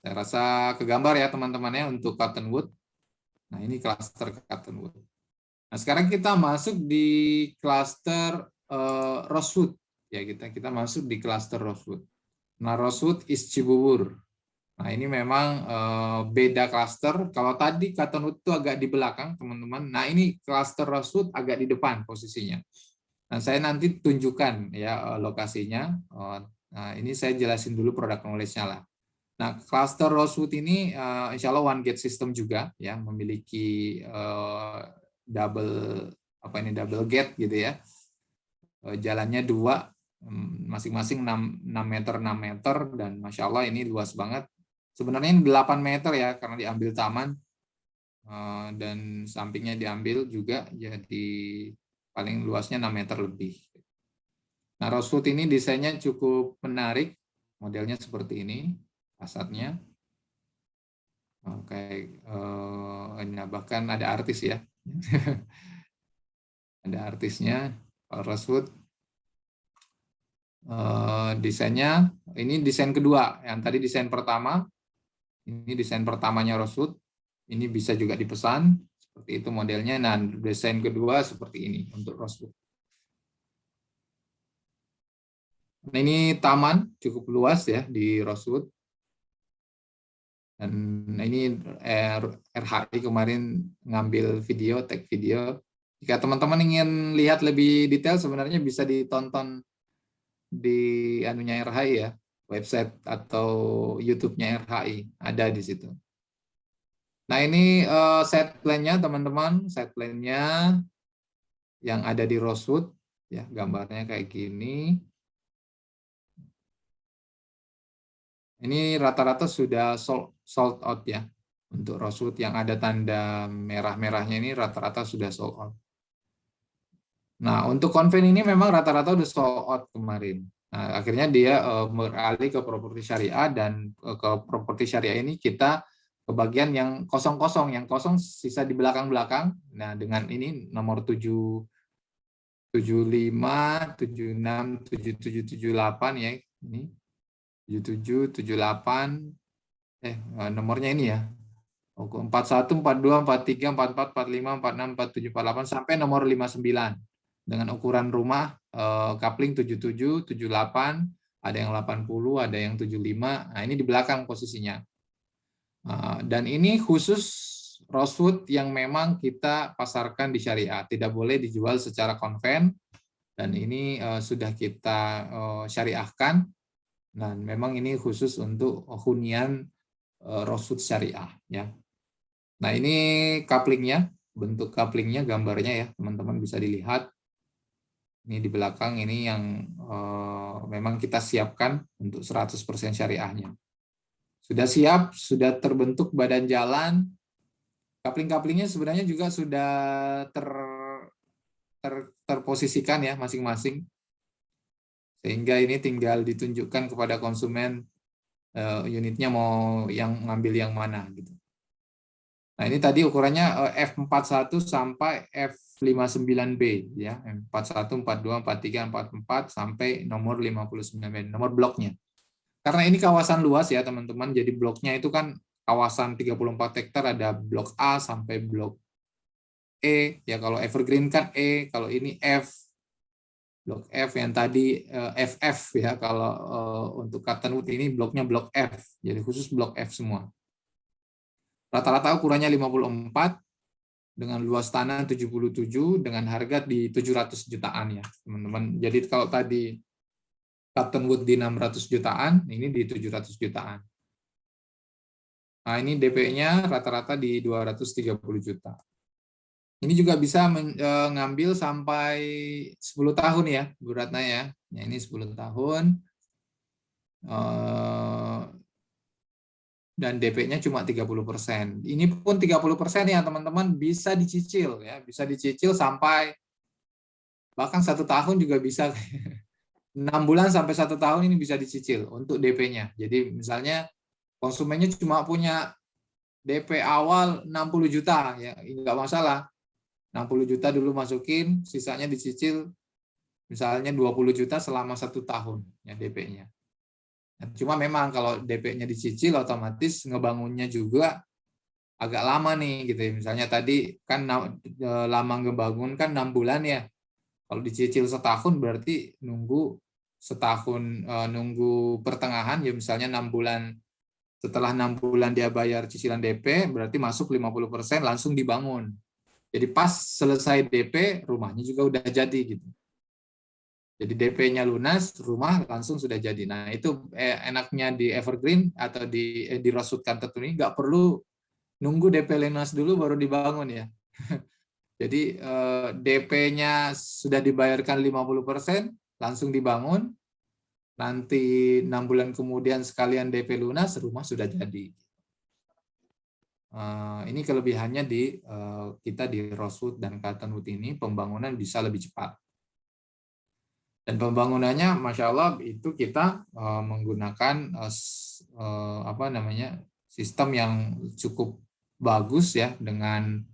Saya rasa kegambar, ya, teman-temannya untuk cottonwood. Nah, ini klaster cottonwood. Nah, sekarang kita masuk di klaster rosewood. Ya, kita masuk di klaster rosewood. Nah, rosewood is Cibubur. Nah, ini memang beda klaster. Kalau tadi cottonwood itu agak di belakang, teman-teman. Nah, ini klaster rosewood agak di depan posisinya. Nah, saya nanti tunjukkan, ya, lokasinya. Nah, ini saya jelasin dulu produk knowledge-nya lah. Nah, klaster rosewood ini insya Allah one gate system juga, ya, memiliki double apa ini double gate gitu ya. Jalannya 2, masing-masing 6 meter 6 meter, dan Masya Allah ini luas banget. Sebenarnya ini 8 meter ya, karena diambil taman, dan sampingnya diambil juga, jadi paling luasnya 6 meter lebih. Nah, Rosewood ini desainnya cukup menarik, modelnya seperti ini, fasadnya. Oke, bahkan ada artis ya. Ada artisnya, Rosewood. Desainnya, ini desain kedua. Yang tadi desain pertama, ini desain pertamanya Rosewood. Ini bisa juga dipesan, seperti itu modelnya. Nah, desain kedua seperti ini untuk Rosewood. Nah, ini taman cukup luas ya di Rosewood. Dan ini RHI kemarin ngambil video, tag video. Jika teman-teman ingin lihat lebih detail, sebenarnya bisa ditonton di anunya RHI ya, website atau YouTube-nya RHI, ada di situ. Nah, ini set plan-nya teman-teman, set plan-nya yang ada di Rosewood, ya gambarnya kayak gini. Ini rata-rata sudah sold out ya. Untuk Rosewood yang ada tanda merah-merahnya ini rata-rata sudah sold out. Nah, untuk Convent ini memang rata-rata udah sold out kemarin. Nah, akhirnya dia beralih ke properti syariah, dan ke properti syariah ini kita ke bagian yang kosong-kosong, yang kosong sisa di belakang-belakang. Nah, dengan ini nomor 7, 75, 76, 77, 78 ya, ini 77, 78, nomornya ini ya. 41, 42, 43, 44, 45, 46, 47, 48 sampai nomor 59. Dengan ukuran rumah coupling 77, 78, ada yang 80, ada yang 75. Nah, ini di belakang posisinya. Dan ini khusus Rosewood yang memang kita pasarkan di syariah, tidak boleh dijual secara konven, dan ini sudah kita syariahkan. Dan memang ini khusus untuk hunian Rosewood syariah ya. Nah, ini couplingnya, bentuk couplingnya, gambarnya ya teman-teman bisa dilihat. Ini di belakang, ini yang memang kita siapkan untuk 100% syariahnya. Sudah siap, sudah terbentuk badan jalan. Coupling-couplingnya sebenarnya juga sudah terposisikan ya masing-masing. Sehingga ini tinggal ditunjukkan kepada konsumen unitnya mau yang ngambil yang mana gitu. Nah, ini tadi ukurannya F41 sampai F59B ya, F41, 42, 43, 44 sampai nomor 59B, nomor bloknya. Karena ini kawasan luas ya, teman-teman. Jadi bloknya itu kan kawasan 34 hektar, ada blok A sampai blok E. Ya, kalau Evergreen kan E, kalau ini F. Blok F yang tadi FF ya, kalau untuk Cottonwood ini bloknya blok F, jadi khusus blok F semua. Rata-rata ukurannya 54, dengan luas tanah 77, dengan harga di 700 jutaan ya teman-teman. Jadi kalau tadi Cottonwood di 600 jutaan, ini di 700 jutaan. Nah, ini DP-nya rata-rata di 230 juta. Ini juga bisa mengambil sampai 10 tahun ya, Bu Ratna ya. Ya, ini 10 tahun. Dan DP-nya cuma 30%. Ini pun 30% ya teman-teman, bisa dicicil ya, bisa dicicil sampai bahkan 1 tahun juga bisa. 6 bulan sampai 1 tahun ini bisa dicicil untuk DP-nya. Jadi misalnya konsumennya cuma punya DP awal 60 juta ya, enggak masalah. 60 juta dulu masukin, sisanya dicicil misalnya 20 juta selama 1 tahun ya DP-nya. Nah, cuma memang kalau DP-nya dicicil otomatis ngebangunnya juga agak lama nih gitu ya. Misalnya tadi kan lama ngebangun kan 6 bulan ya. Kalau dicicil setahun berarti nunggu setahun, nunggu pertengahan ya, misalnya 6 bulan. Setelah 6 bulan dia bayar cicilan DP, berarti masuk 50% langsung dibangun. Jadi pas selesai DP, rumahnya juga udah jadi gitu. Jadi DP-nya lunas, rumah langsung sudah jadi. Nah, itu enaknya di Evergreen atau di Rosewood Cottonwood ini nggak perlu nunggu DP lunas dulu baru dibangun ya. Jadi DP-nya sudah dibayarkan 50%, langsung dibangun. Nanti 6 bulan kemudian sekalian DP lunas, rumah sudah jadi. Ini kelebihannya di kita di Rosewood dan Cottonwood ini, pembangunan bisa lebih cepat. Dan pembangunannya, Masya Allah, itu kita menggunakan sistem yang cukup bagus ya, dengan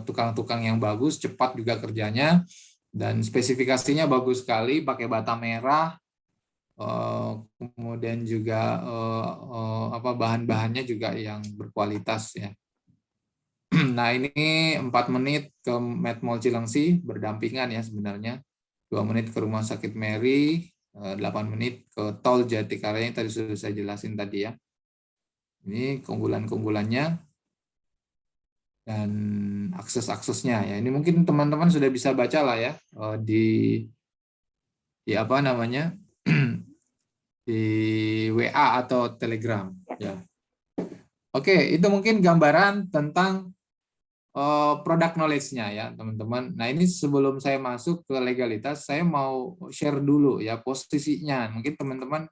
tukang-tukang yang bagus, cepat juga kerjanya, dan spesifikasinya bagus sekali, pakai bata merah, kemudian juga bahan-bahannya juga yang berkualitas ya. Nah, ini 4 menit ke Med Mall Cilengsi, berdampingan ya sebenarnya. 2 menit ke Rumah Sakit Mary, 8 menit ke Tol Jatikarya yang tadi sudah saya jelasin tadi ya. Ini keunggulan-keunggulannya dan akses-aksesnya ya. Ini mungkin teman-teman sudah bisa baca lah ya di apa namanya di WA atau Telegram ya. Oke, itu mungkin gambaran tentang product knowledge-nya ya teman-teman. Nah, ini sebelum saya masuk ke legalitas, saya mau share dulu ya posisinya. Mungkin teman-teman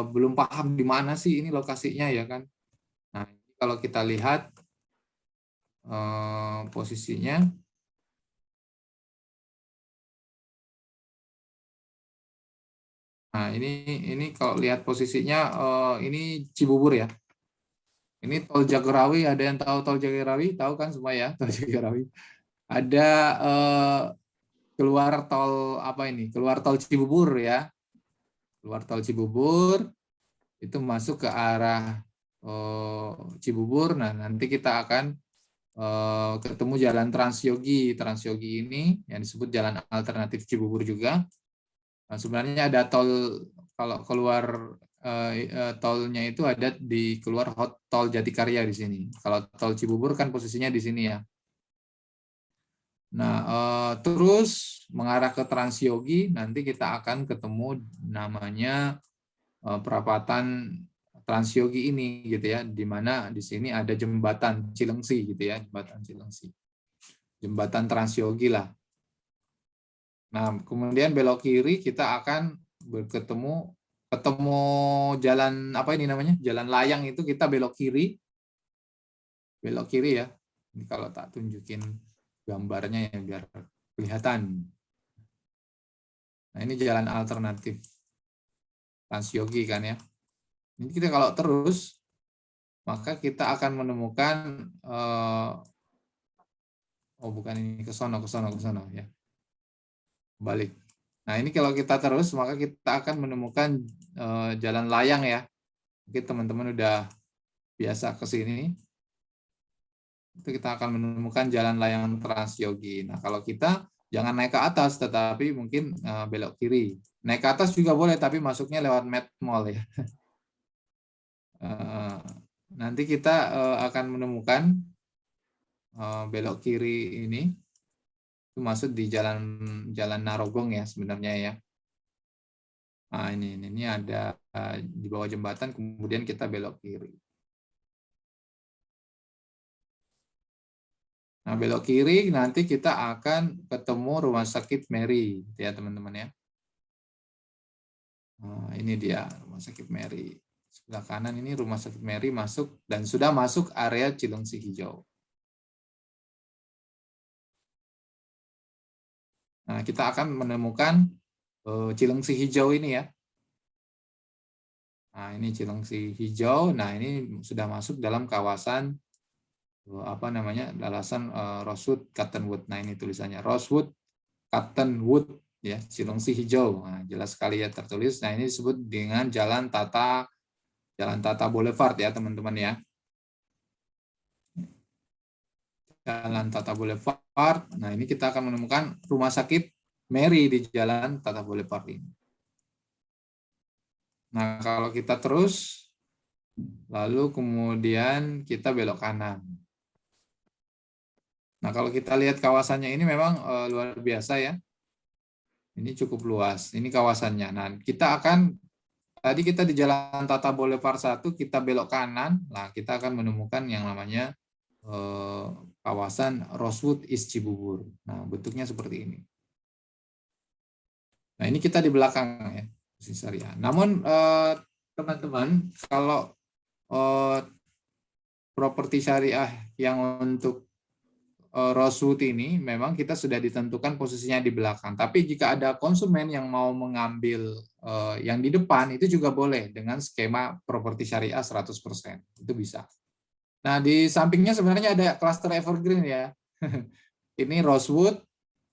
belum paham di mana sih ini lokasinya ya kan. Nah, kalau kita lihat posisinya, nah ini kalau lihat posisinya ini Cibubur ya. Ini Tol Jagorawi, ada yang tahu Tol Jagorawi? Tahu kan semua ya, Tol Jagorawi. Ada keluar tol apa ini? Keluar Tol Cibubur ya. Keluar Tol Cibubur itu masuk ke arah Cibubur. Nah, nanti kita akan ketemu jalan Transyogi. Transyogi ini yang disebut jalan alternatif Cibubur juga. Nah, sebenarnya ada tol, kalau keluar tolnya itu ada di keluar Tol Jatikarya di sini. Kalau Tol Cibubur kan posisinya di sini ya. Nah, terus mengarah ke Transyogi, nanti kita akan ketemu namanya perapatan Transyogi ini gitu ya, di mana di sini ada jembatan Cilengsi gitu ya, jembatan Cilengsi. Jembatan Transyogi lah. Nah, kemudian belok kiri kita akan ketemu jalan apa ini namanya? Jalan layang itu kita belok kiri. Belok kiri ya. Ini kalau tak tunjukin gambarnya ya biar kelihatan. Nah, ini jalan alternatif Transyogi kan ya. Ini kita kalau terus maka kita akan menemukan bukan ini ke sono ya. Balik. Nah, ini kalau kita terus, maka kita akan menemukan jalan layang ya. Mungkin teman-teman udah biasa ke sini. Itu kita akan menemukan jalan layang Transyogi. Nah, kalau kita jangan naik ke atas, tetapi mungkin belok kiri. Naik ke atas juga boleh, tapi masuknya lewat Med Mall ya. Nanti kita akan menemukan belok kiri ini. Itu masuk di jalan Narogong ya sebenarnya ya. Nah, ini ada di bawah jembatan, kemudian kita belok kiri. Nah, belok kiri nanti kita akan ketemu Rumah Sakit Mary ya teman-teman ya. Nah, ini dia Rumah Sakit Mary. Sebelah kanan ini Rumah Sakit Mary masuk dan sudah masuk area Cilengsi Hijau. Nah, kita akan menemukan Cilengsi Hijau ini ya. Nah, ini Cilengsi Hijau. Nah, ini sudah masuk dalam kawasan apa namanya? Kawasan Rosewood Cottonwood. Nah, ini tulisannya Rosewood Cottonwood ya, Cilengsi Hijau. Nah, jelas sekali ya tertulis. Nah, ini disebut dengan Jalan Tata Boulevard ya, teman-teman ya. Jalan Tata Boulevard. Nah, ini kita akan menemukan Rumah Sakit Mary di Jalan Tata Boulevard ini. Nah, kalau kita terus, lalu kemudian kita belok kanan. Nah, kalau kita lihat kawasannya ini memang luar biasa ya. Ini cukup luas. Ini kawasannya. Nah, kita akan, tadi kita di Jalan Tata Boulevard 1, kita belok kanan. Nah, kita akan menemukan yang namanya kawasan Rosewood East Cibubur. Nah, bentuknya seperti ini. Nah, ini kita di belakang ya, bisnis syariah. Namun teman-teman, kalau properti syariah yang untuk Rosewood ini memang kita sudah ditentukan posisinya di belakang. Tapi jika ada konsumen yang mau mengambil yang di depan, itu juga boleh dengan skema properti syariah 100%. Itu bisa. Nah, di sampingnya sebenarnya ada cluster evergreen ya. Ini Rosewood.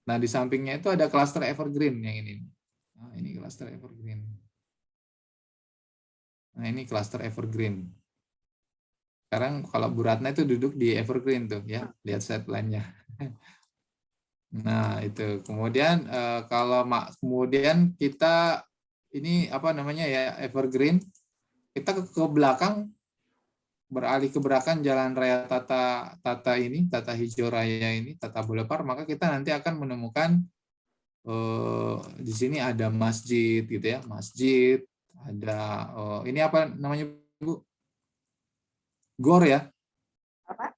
Nah, di sampingnya itu ada cluster evergreen yang ini. Nah, ini cluster evergreen. Nah, ini cluster evergreen. Sekarang kalau Bu Ratna itu duduk di evergreen tuh ya, lihat setline-nya. Nah, itu. Kemudian kemudian kita ini apa namanya ya, evergreen. Kita ke belakang, beralih ke belakang Jalan Raya Tata Hijau Raya ini, Tata Boulevard, maka kita nanti akan menemukan di sini ada masjid gitu ya, masjid, ada ini apa namanya Bu? Gor ya. Apa?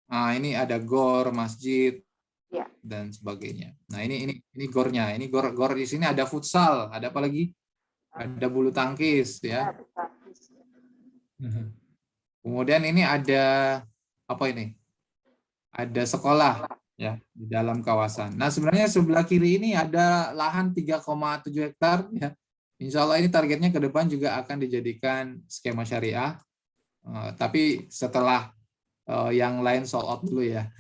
Nah, ini ada gor, masjid, Ya. dan sebagainya. Nah, ini gornya. Ini gor di sini ada futsal, ada apa lagi? Ada bulu tangkis ya. Kemudian ini ada apa ini? Ada sekolah ya di dalam kawasan. Nah, sebenarnya sebelah kiri ini ada lahan 3,7 hektar ya. Insya Allah ini targetnya ke depan juga akan dijadikan skema syariah. Tapi setelah yang lain sold out dulu ya.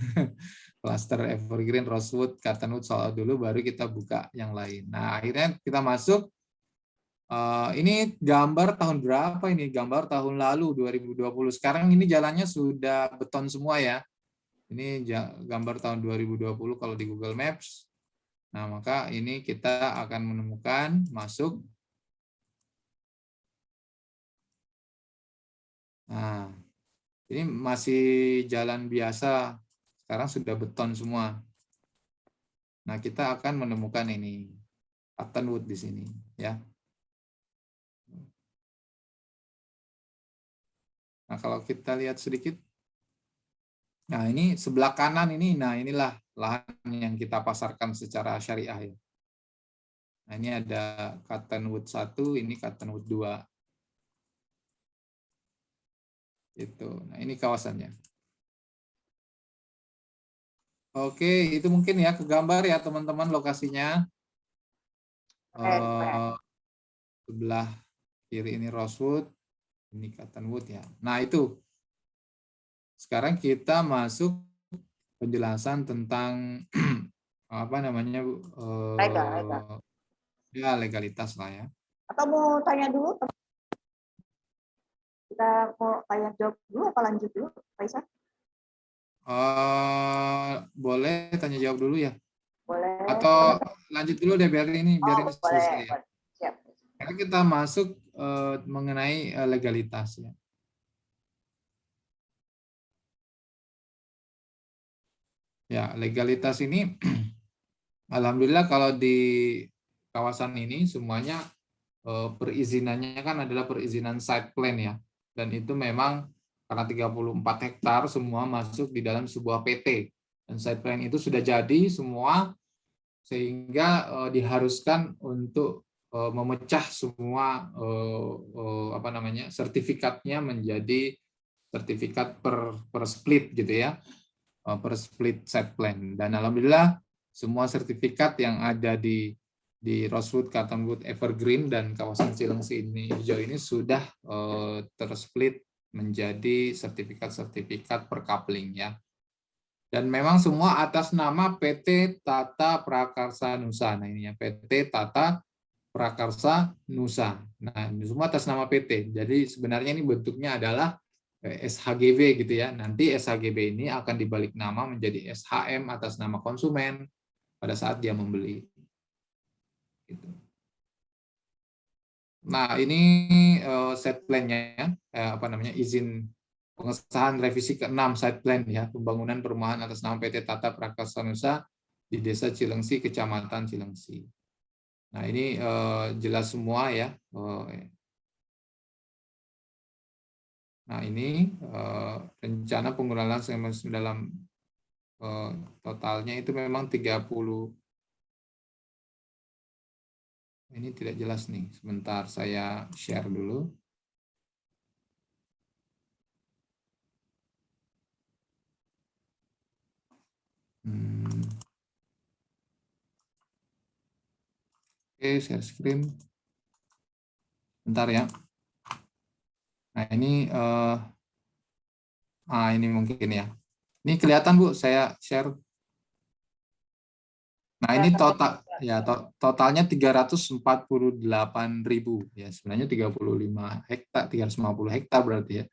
Cluster Evergreen, Rosewood, Cottonwood sold out dulu, baru kita buka yang lain. Nah, akhirnya kita masuk. Ini gambar tahun berapa ini? Gambar tahun lalu 2020. Sekarang ini jalannya sudah beton semua ya. Ini gambar tahun 2020 kalau di Google Maps. Nah, maka ini kita akan menemukan masuk. Nah, ini masih jalan biasa. Sekarang sudah beton semua. Nah, kita akan menemukan ini Cottonwood di sini, ya. Nah, kalau kita lihat sedikit, nah ini sebelah kanan ini, nah inilah lahan yang kita pasarkan secara syariah ya. Nah, ini ada Cottonwood 1, ini Cottonwood 2. Itu. Nah, ini kawasannya. Oke, itu mungkin ya ke gambar ya teman-teman lokasinya. Sebelah kiri ini Rosewood, ini Cottonwood ya. Nah, itu. Sekarang kita masuk penjelasan tentang apa namanya Bu? Ya legalitas lah ya. Atau mau tanya dulu? Kita mau tanya jawab dulu apa lanjut dulu, Faisal? Boleh tanya jawab dulu ya. Boleh. Atau lanjut dulu deh biar ini selesai ya. Siap. Karena kita masuk mengenai legalitas ya. Ya, legalitas ini alhamdulillah kalau di kawasan ini semuanya perizinannya kan adalah perizinan site plan ya. Dan itu memang karena 34 hektar semua masuk di dalam sebuah PT. Dan site plan itu sudah jadi semua sehingga diharuskan untuk memecah semua apa namanya sertifikatnya menjadi sertifikat per split gitu ya. Per split site plan. Dan alhamdulillah semua sertifikat yang ada di Rosewood, Cottonwood, Evergreen, dan kawasan Cilengsi ini hijau ini sudah tersplit menjadi sertifikat-sertifikat per coupling ya. Dan memang semua atas nama PT Tata Prakarsa Nusa. Nah ini ya, PT Tata Prakarsa Nusa. Nah ini semua atas nama PT. Jadi sebenarnya ini bentuknya adalah SHGB gitu ya. Nanti SHGB ini akan dibalik nama menjadi SHM atas nama konsumen pada saat dia membeli. Gitu. Nah ini set plan-nya, apa namanya izin pengesahan revisi ke-6 site plan ya, pembangunan perumahan atas nama PT Tata Prakarsa Nusa di Desa Cilengsi, Kecamatan Cilengsi. Nah ini jelas semua ya. Nah, ini rencana penggunaan lahan dalam totalnya itu memang 30. Ini tidak jelas nih. Sebentar saya share dulu. Oke, share screen. Bentar ya. Nah, ini mungkin ya. Ini kelihatan Bu, saya share. Nah, ini total ya totalnya 348.000 ya. Sebenarnya 35 hektar, 350 hektar berarti ya.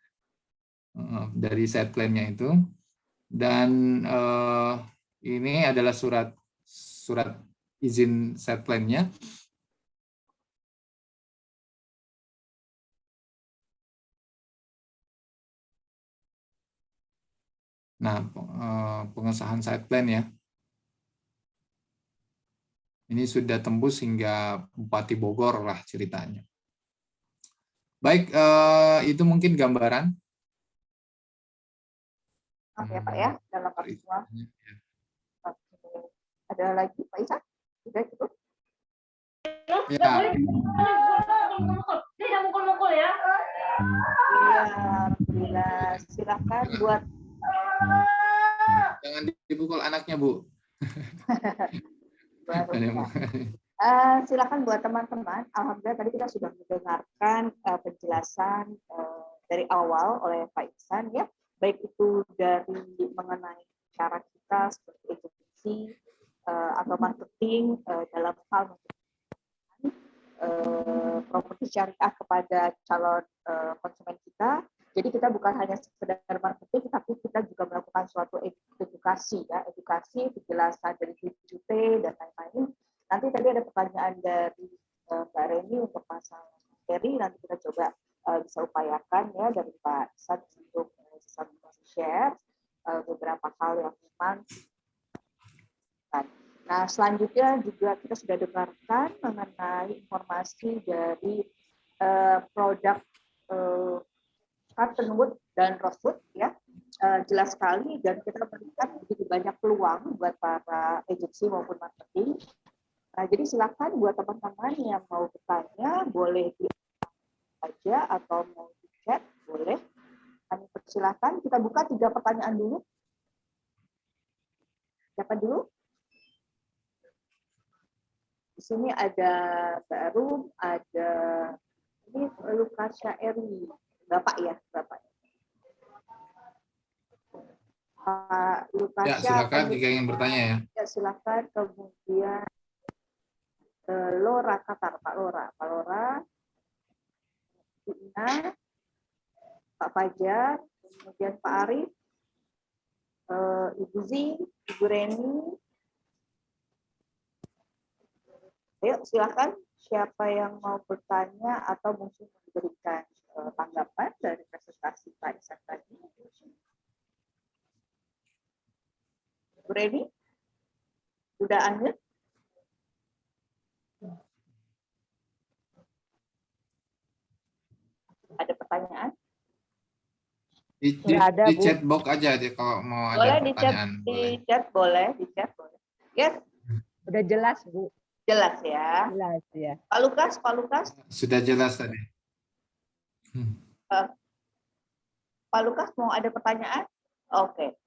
Dari site plan-nya itu. Dan ini adalah surat izin site plan-nya. Nah, pengesahan site plan ya. Ini sudah tembus hingga Bupati Bogor lah ceritanya. Baik, itu mungkin gambaran. Maaf ya Pak ya, dalam semua. Ada lagi Pak Isa? Sudah cukup? Ya. Tidak mukul-mukul ya. Iya, alhamdulillah. Silakan buat. Jangan dipukul anaknya, Bu. Silakan buat teman-teman. Alhamdulillah tadi kita sudah mendengarkan penjelasan dari awal oleh Pak Ihsan ya, baik itu dari mengenai cara kita seperti eksekusi atau marketing dalam hal properti syariah kepada calon konsumen kita. Jadi kita bukan hanya sekedar marketing, tapi kita juga melakukan suatu edukasi, ya, edukasi, penjelasan dari BJUT dan lain-lain. Nanti tadi ada pertanyaan dari Mbak Reni untuk masalah materi, nanti kita coba bisa upayakan ya dari Pak Ihsan untuk bisa share beberapa hal yang memang. Nah, selanjutnya juga kita sudah dengarkan mengenai informasi dari produk cottonwood dan rosewood ya, jelas sekali, dan kita melihat begitu banyak peluang buat para agensi maupun marketing. Nah, jadi silakan buat teman-teman yang mau bertanya boleh di aja atau mau di chat boleh. Kami persilakan. Kita buka 3 pertanyaan dulu. Siapa dulu? Di sini ada Barum, ada ini Lukas Syairi. Bapak ya, Bapak. Pak Lukas. Ya, silakan jika ingin bertanya ya. Ya, silakan. Kemudian Lora Qatar, Pak Lora. Pak Lora, Ina, Pak Fajar, kemudian Pak Arif, Ibu Zi, Ibu Reni. Ayo silakan, siapa yang mau bertanya atau mungkin memberikan tanggapan dari presentasi Pak Ihsan tadi. Bu Reni, sudah unmute? Ada pertanyaan? Di chat box aja deh kalau mau boleh ada pertanyaan. Di chat boleh. Yes. Udah jelas, Bu. Jelas ya. Jelas ya. Pak Lukas. Sudah jelas tadi. Pak Lukas mau ada pertanyaan? Oke.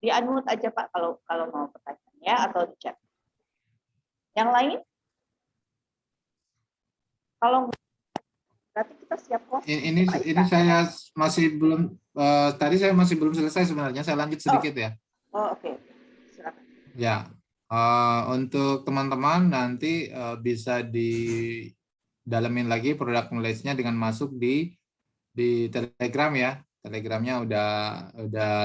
Di unmute aja Pak kalau mau pertanyaan ya, atau di chat. Yang lain? Kalau berarti kita siap kok. Ini saya masih belum tadi saya masih belum selesai sebenarnya. Saya lanjut sedikit ya. Oke. Silakan. Ya. Untuk teman-teman nanti bisa didalamin lagi produk knowledge-nya dengan masuk di Telegram ya. Telegramnya udah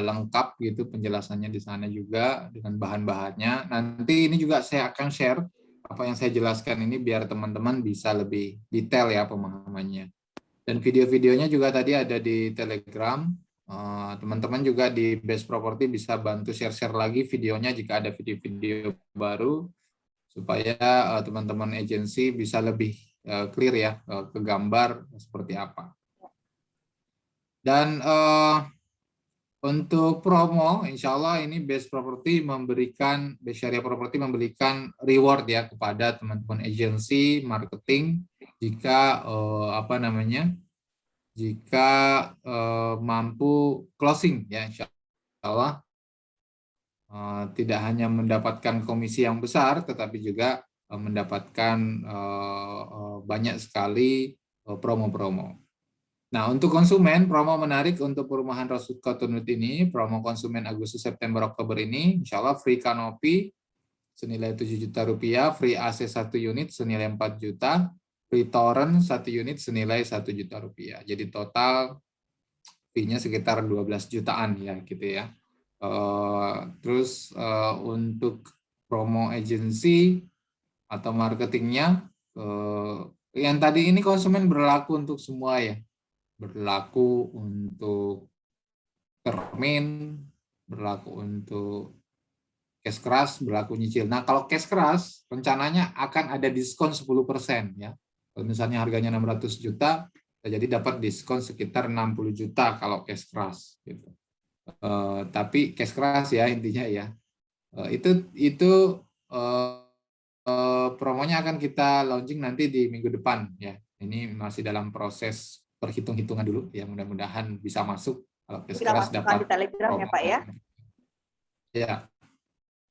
lengkap gitu penjelasannya di sana juga dengan bahan-bahannya. Nanti ini juga saya akan share apa yang saya jelaskan ini biar teman-teman bisa lebih detail ya pemahamannya. Dan video-videonya juga tadi ada di Telegram. Teman-teman juga di Best Property bisa bantu share-share lagi videonya jika ada video-video baru supaya teman-teman agensi bisa lebih clear ya ke gambar seperti apa. Dan untuk promo, insya Allah ini Best Syariah Property memberikan reward ya kepada teman-teman agensi marketing jika jika mampu closing ya, insya Allah tidak hanya mendapatkan komisi yang besar, tetapi juga mendapatkan banyak sekali promo-promo. Nah, untuk konsumen, promo menarik untuk perumahan Rasul Cottonwood ini, promo konsumen Agustus, September, Oktober ini, insya Allah free kanopi senilai 7 juta rupiah, free AC 1 unit senilai 4 juta, free torrent 1 unit senilai 1 juta rupiah. Jadi total fee-nya sekitar 12 jutaan ya gitu ya. Terus untuk promo agency atau marketingnya, yang tadi ini konsumen berlaku untuk semua ya. Berlaku untuk termin, berlaku untuk cash keras, berlaku nyicil. Nah, kalau cash keras rencananya akan ada diskon 10% ya. Kalau misalnya harganya 600 juta, jadi dapat diskon sekitar 60 juta kalau cash keras gitu. Tapi cash keras ya intinya ya. Itu promonya akan kita launching nanti di minggu depan ya. Ini masih dalam proses perhitung-hitungan dulu ya, mudah-mudahan bisa masuk kalau cash keras dapat di Telegram ya Pak ya. Ya.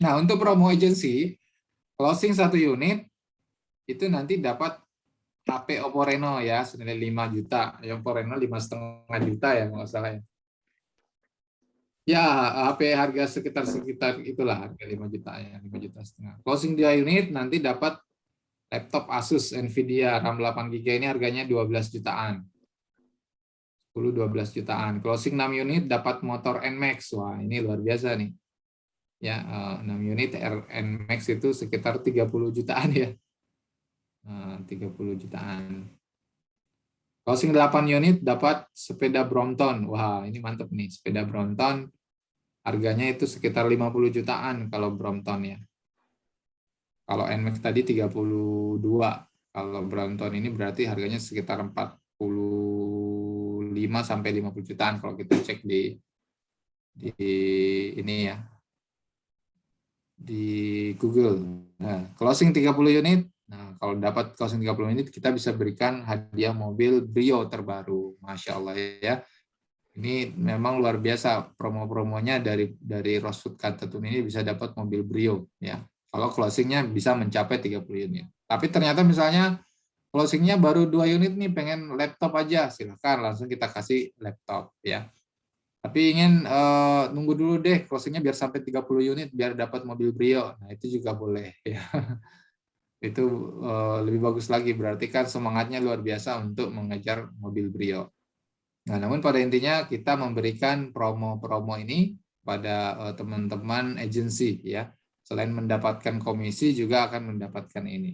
Nah, untuk promo agency closing 1 unit itu nanti dapat HP Oppo Reno ya senilai 5 juta. Oppo Reno 5,5 juta ya nggak salah ya. Ya, HP harga sekitar itulah harga 5 juta ya, 5 juta setengah. Closing 2 unit nanti dapat laptop Asus Nvidia RAM 8 GB ini harganya 12 jutaan. 10-12 jutaan. Closing 6 unit dapat motor NMAX. Wah, ini luar biasa nih. Ya, 6 unit NMAX itu sekitar 30 jutaan ya. 30 jutaan. Closing 8 unit dapat sepeda Brompton. Wah, ini mantep nih. Sepeda Brompton harganya itu sekitar 50 jutaan kalau Brompton ya. Kalau NMAX tadi 32. Kalau Brompton ini berarti harganya sekitar 45 sampai 50 jutaan kalau kita cek di ini ya. Di Google. Nah, closing 30 unit. Nah, kalau dapat closing 30 unit kita bisa berikan hadiah mobil Brio terbaru. Masya Allah ya. Ini memang luar biasa promo-promonya dari Rosewood Cottonwood ini bisa dapat mobil Brio ya. Kalau closingnya bisa mencapai 30 unit. Tapi ternyata misalnya closingnya baru 2 unit nih, pengen laptop aja, silakan langsung kita kasih laptop ya. Tapi ingin nunggu dulu deh closingnya biar sampai 30 unit biar dapat mobil Brio. Nah, itu juga boleh ya. Itu lebih bagus lagi, berarti kan semangatnya luar biasa untuk mengejar mobil Brio. Nah, namun pada intinya kita memberikan promo-promo ini pada teman-teman agensi ya. Selain mendapatkan komisi juga akan mendapatkan ini.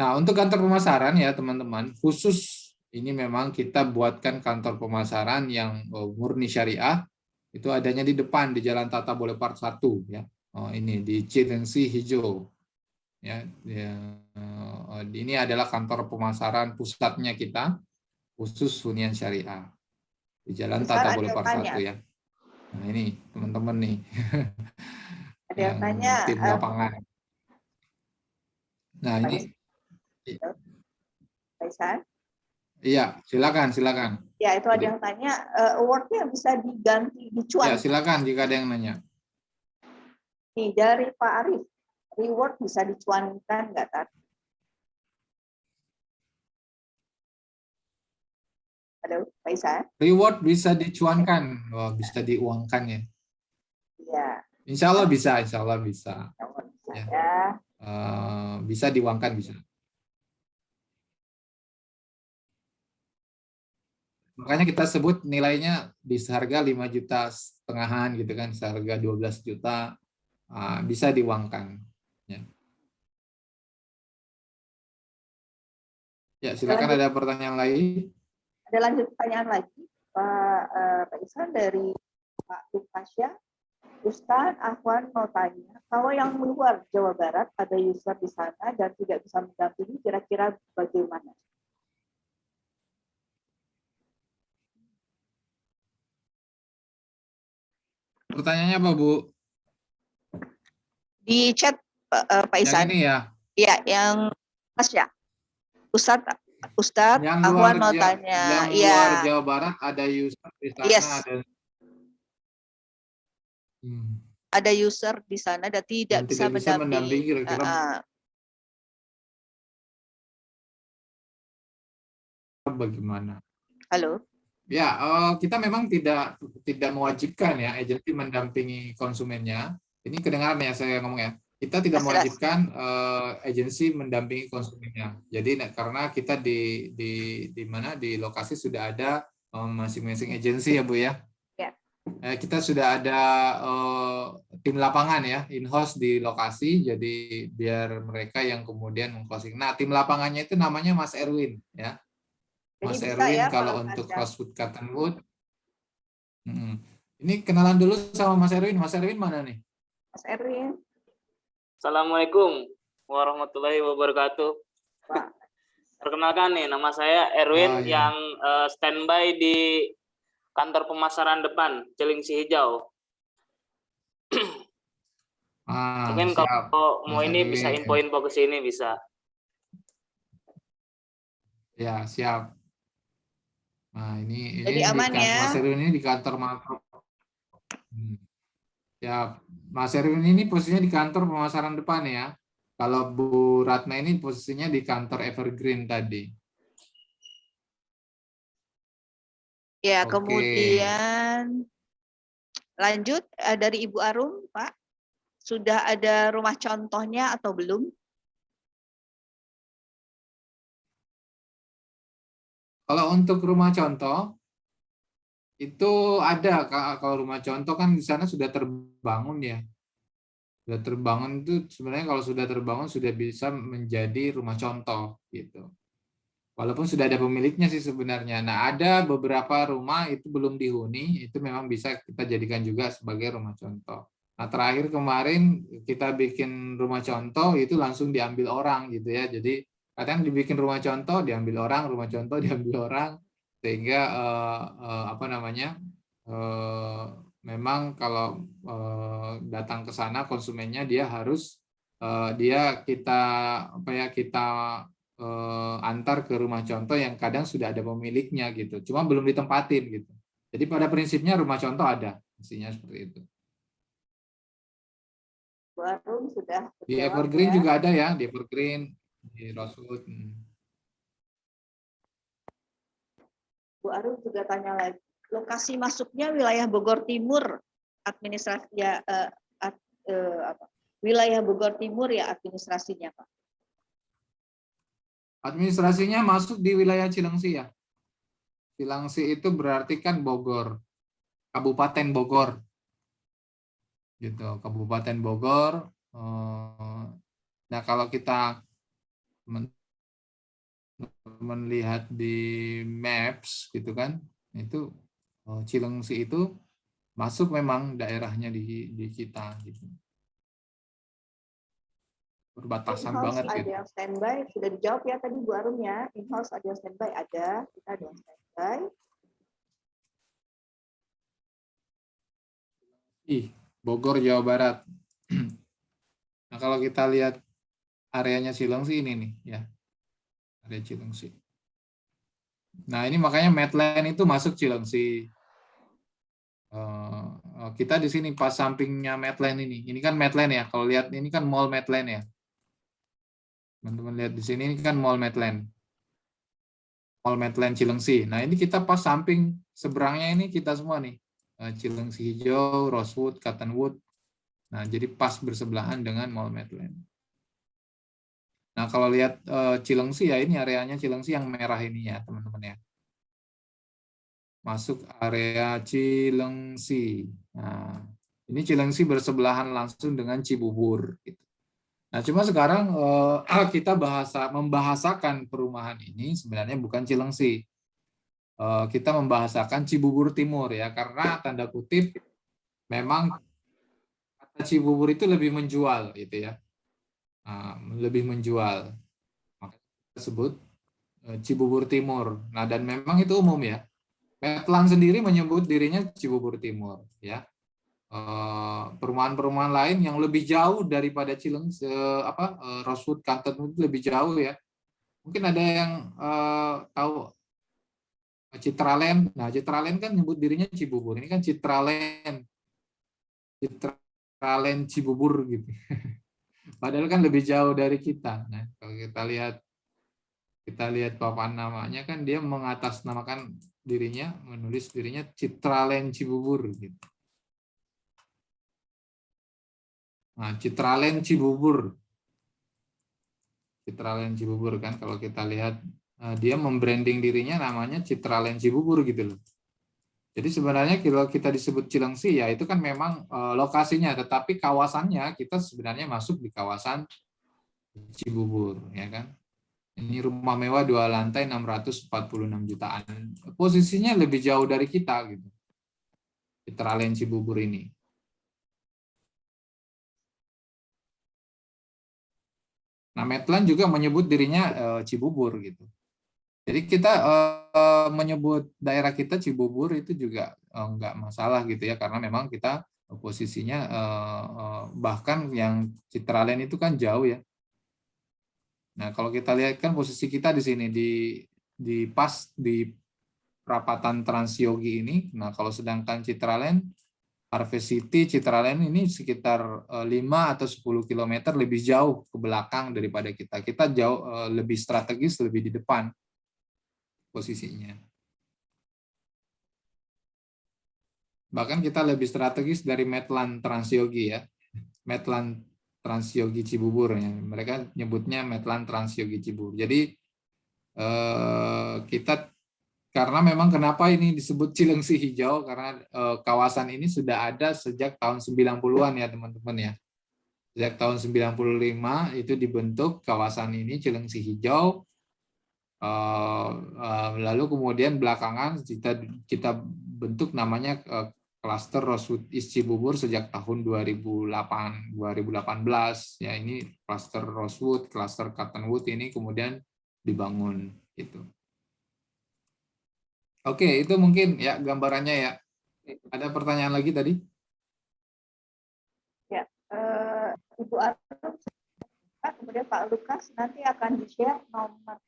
Nah, untuk kantor pemasaran ya teman-teman, khusus ini memang kita buatkan kantor pemasaran yang murni syariah, itu adanya di depan di Jalan Tata Boulevard 1 ya. Ini di Cilengsi Hijau. Ya, ini adalah kantor pemasaran pusatnya kita, khusus hunian syariah. Di Jalan Tata Boulevard 1 ya. Nah, ini teman-teman nih. Ada yang tanya tim lapangan. Nah, ini Faisal. Iya, silakan. Ya, itu ada yang tanya, award-nya bisa diganti, dicuan. Ya, silakan jika ada yang nanya. Nih, dari Pak Arif, reward bisa dicuankan nggak tadi? Halo, Faisal. Reward bisa dicuankan, bisa diuangkan ya. Iya. Insya Allah bisa. Ya. Bisa diuangkan, bisa. Makanya kita sebut nilainya di seharga 5 juta setengahan gitu kan, seharga 12 juta bisa diuangkan. Ya, silakan ada pertanyaan lain. Ada lanjut pertanyaan lagi, Pak Isan dari Pak Lukasya. Ustaz Ahwan mau tanya, kalau yang luar Jawa Barat ada user di sana dan tidak bisa mendampingi, kira-kira bagaimana? Pertanyaannya apa, Bu? Di chat Pak Yang Ihsan. ini ya? Ya, yang Mas ya. Ustadz, Yang Ahwan mau tanya. yang Iya, luar Jawa Barat ada user di sana, yes. Ada user di sana dan tidak bisa mendampingi. kira-kira bagaimana? Halo. Ya, kita memang tidak mewajibkan ya agensi mendampingi konsumennya. Ini kedengaran ya saya ngomong ya. Kita tidak mewajibkan agensi mendampingi konsumennya. Jadi karena kita di mana di lokasi sudah ada masing-masing agensi ya Bu ya. Ya. Kita sudah ada tim lapangan ya, in-house di lokasi. Jadi biar mereka yang kemudian meng-closing. Nah, tim lapangannya itu namanya Mas Erwin ya. Mas Jadi bisa Erwin ya, kalau untuk Rosewood Cottonwood. Ini kenalan dulu sama Mas Erwin. Mas Erwin mana nih? Mas Erwin. Assalamualaikum warahmatullahi wabarakatuh. Pak. Perkenalkan nih, nama saya Erwin yang standby di kantor pemasaran depan Cilengsi Hijau. Mungkin siap. kalau mau Mas ini Erwin. bisa info-info ke sini bisa. Ya, siap. Nah, ini Jadi aman ya. Mas Erwin ini di kantor makro. Ya, Mas Erwin ini posisinya di kantor pemasaran depan ya. Kalau Bu Ratna ini posisinya di kantor Evergreen tadi. Ya, Oke. kemudian lanjut dari Ibu Arum, Pak. Sudah ada rumah contohnya atau belum? Kalau untuk rumah contoh, itu ada. Kalau rumah contoh kan di sana sudah terbangun ya. Sudah terbangun itu sebenarnya kalau sudah terbangun sudah bisa menjadi rumah contoh gitu. Walaupun sudah ada pemiliknya sih sebenarnya. Nah, ada beberapa rumah itu belum dihuni, itu memang bisa kita jadikan juga sebagai rumah contoh. Nah, terakhir kemarin kita bikin rumah contoh itu langsung diambil orang gitu ya. Jadi kadang dibikin rumah contoh diambil orang, rumah contoh diambil orang, sehingga apa namanya memang kalau datang ke sana konsumennya dia harus kita antar ke rumah contoh yang kadang sudah ada pemiliknya gitu, cuma belum ditempatin gitu. Jadi pada prinsipnya rumah contoh ada, mestinya seperti itu. Bu Arum sudah Di Evergreen juga ada ya, di Evergreen, di Rosewood. Bu Arum juga tanya lagi, lokasi masuknya wilayah Bogor Timur, administrasi ya, wilayah Bogor Timur ya administrasinya Pak. Administrasinya masuk di wilayah Cilengsi ya. Cilengsi itu berarti kan Bogor, Kabupaten Bogor. Gitu, Kabupaten Bogor. Nah, kalau kita melihat di maps gitu kan, itu Cilengsi itu masuk memang daerahnya di kita gitu. Perbatasan banget ada gitu. yang standby, sudah dijawab ya tadi Bu Arum ya. In-house ada yang standby, ada. Kita ada yang standby. Bogor, Jawa Barat. Nah, kalau kita lihat areanya Cilengsi ini nih ya. Area Cilengsi. Nah, ini makanya Medland itu masuk Cilengsi. Kita di sini pas sampingnya Medland ini. Ini kan Medland ya. Kalau lihat ini kan Mall Medland ya. Teman-teman lihat di sini ini kan Mall Medland. Mall Medland Cilengsi. Nah, ini kita pas samping seberangnya ini kita semua nih. Cilengsi Hijau, Rosewood, Cottonwood. Nah, jadi pas bersebelahan dengan Mall Medland. Nah, kalau lihat Cilengsi ya, ini areanya Cilengsi yang merah ini ya, teman-teman ya. Masuk area Cilengsi. Nah, ini Cilengsi bersebelahan langsung dengan Cibubur. Gitu. Nah, cuma sekarang kita membahasakan perumahan ini sebenarnya bukan Cilengsi. Kita membahasakan Cibubur Timur ya, karena tanda kutip memang kata Cibubur itu lebih menjual gitu ya. Lebih menjual. Maka kita sebut Cibubur Timur. Nah, dan memang itu umum ya. Medland sendiri menyebut dirinya Cibubur Timur ya. perumahan-perumahan lain yang lebih jauh daripada Cilengsi, Rosewood Cottonwood itu lebih jauh ya. Mungkin ada yang tahu Citraland. Nah, Citraland kan nyebut dirinya Cibubur. Ini kan Citraland Cibubur gitu. Padahal kan lebih jauh dari kita. Nah, kalau kita lihat papan namanya kan dia mengatasnamakan dirinya, menulis dirinya Citraland Cibubur gitu. Nah, Citraland Cibubur. Citraland Cibubur kan kalau kita lihat dia membranding dirinya namanya Citraland Cibubur gitu loh. Jadi sebenarnya kalau kita disebut Cilengsi ya itu kan memang lokasinya, tetapi kawasannya kita sebenarnya masuk di kawasan Cibubur ya kan. Ini rumah mewah 2 lantai 646 jutaan. Posisinya lebih jauh dari kita gitu. Citraland Cibubur ini. Nah, Medland juga menyebut dirinya Cibubur gitu. Jadi kita menyebut daerah kita Cibubur itu juga enggak masalah gitu ya, karena memang kita posisinya bahkan yang Citraland itu kan jauh ya. Nah, kalau kita lihat kan posisi kita di sini di pas di perapatan Transyogi ini. Nah, kalau sedangkan Citraland, Harvest City, Citraland ini sekitar 5 atau 10 km lebih jauh ke belakang daripada kita. Kita jauh lebih strategis, lebih di depan posisinya. Bahkan kita lebih strategis dari Medland Transyogi ya. Medland Transyogi Cibubur ya. Mereka nyebutnya Medland Transyogi Cibubur. Jadi kita karena memang kenapa ini disebut Cilengsi Hijau karena kawasan ini sudah ada sejak tahun 90-an ya teman-teman ya. Sejak tahun 95 itu dibentuk kawasan ini Cilengsi Hijau. Lalu kemudian belakangan kita bentuk namanya Cluster Rosewood East Cibubur sejak tahun 2018 ya. Ini Cluster Rosewood, Cluster Cottonwood ini kemudian dibangun gitu. Oke, itu mungkin ya gambarannya ya. Ada pertanyaan lagi tadi? Ya, Ibu Arum, kemudian Pak Lukas nanti akan di-share nomor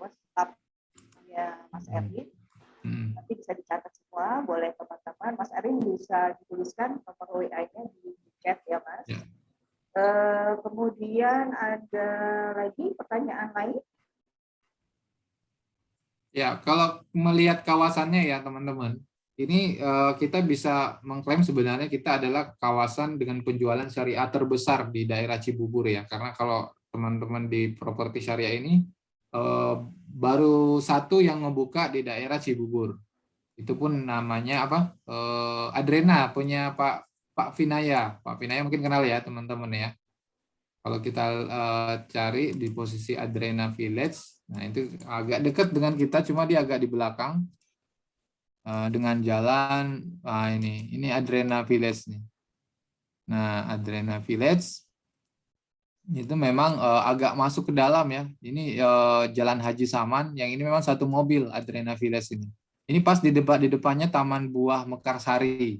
WhatsApp ya Mas Erwin. Nanti bisa dicatat semua, boleh teman-teman. Mas Erwin bisa dituliskan nomor WA-nya di chat ya Mas. Ya. Kemudian ada lagi pertanyaan lain? Ya, kalau melihat kawasannya ya teman-teman, ini kita bisa mengklaim sebenarnya kita adalah kawasan dengan penjualan syariah terbesar di daerah Cibubur ya. Karena kalau teman-teman di properti syariah ini baru satu yang membuka di daerah Cibubur. Itu pun namanya apa? Adrena punya Pak Vinaya. Pak Vinaya mungkin kenal ya teman-teman ya. Kalau kita cari di posisi Adrena Village, nah itu agak dekat dengan kita, cuma dia agak di belakang dengan jalan. Nah, ini Adrena Village nih. Nah, Adrena Village itu memang agak masuk ke dalam ya. Ini Jalan Haji Saman, yang ini memang satu mobil Adrena Village ini. Ini pas di depannya Taman Buah Mekarsari.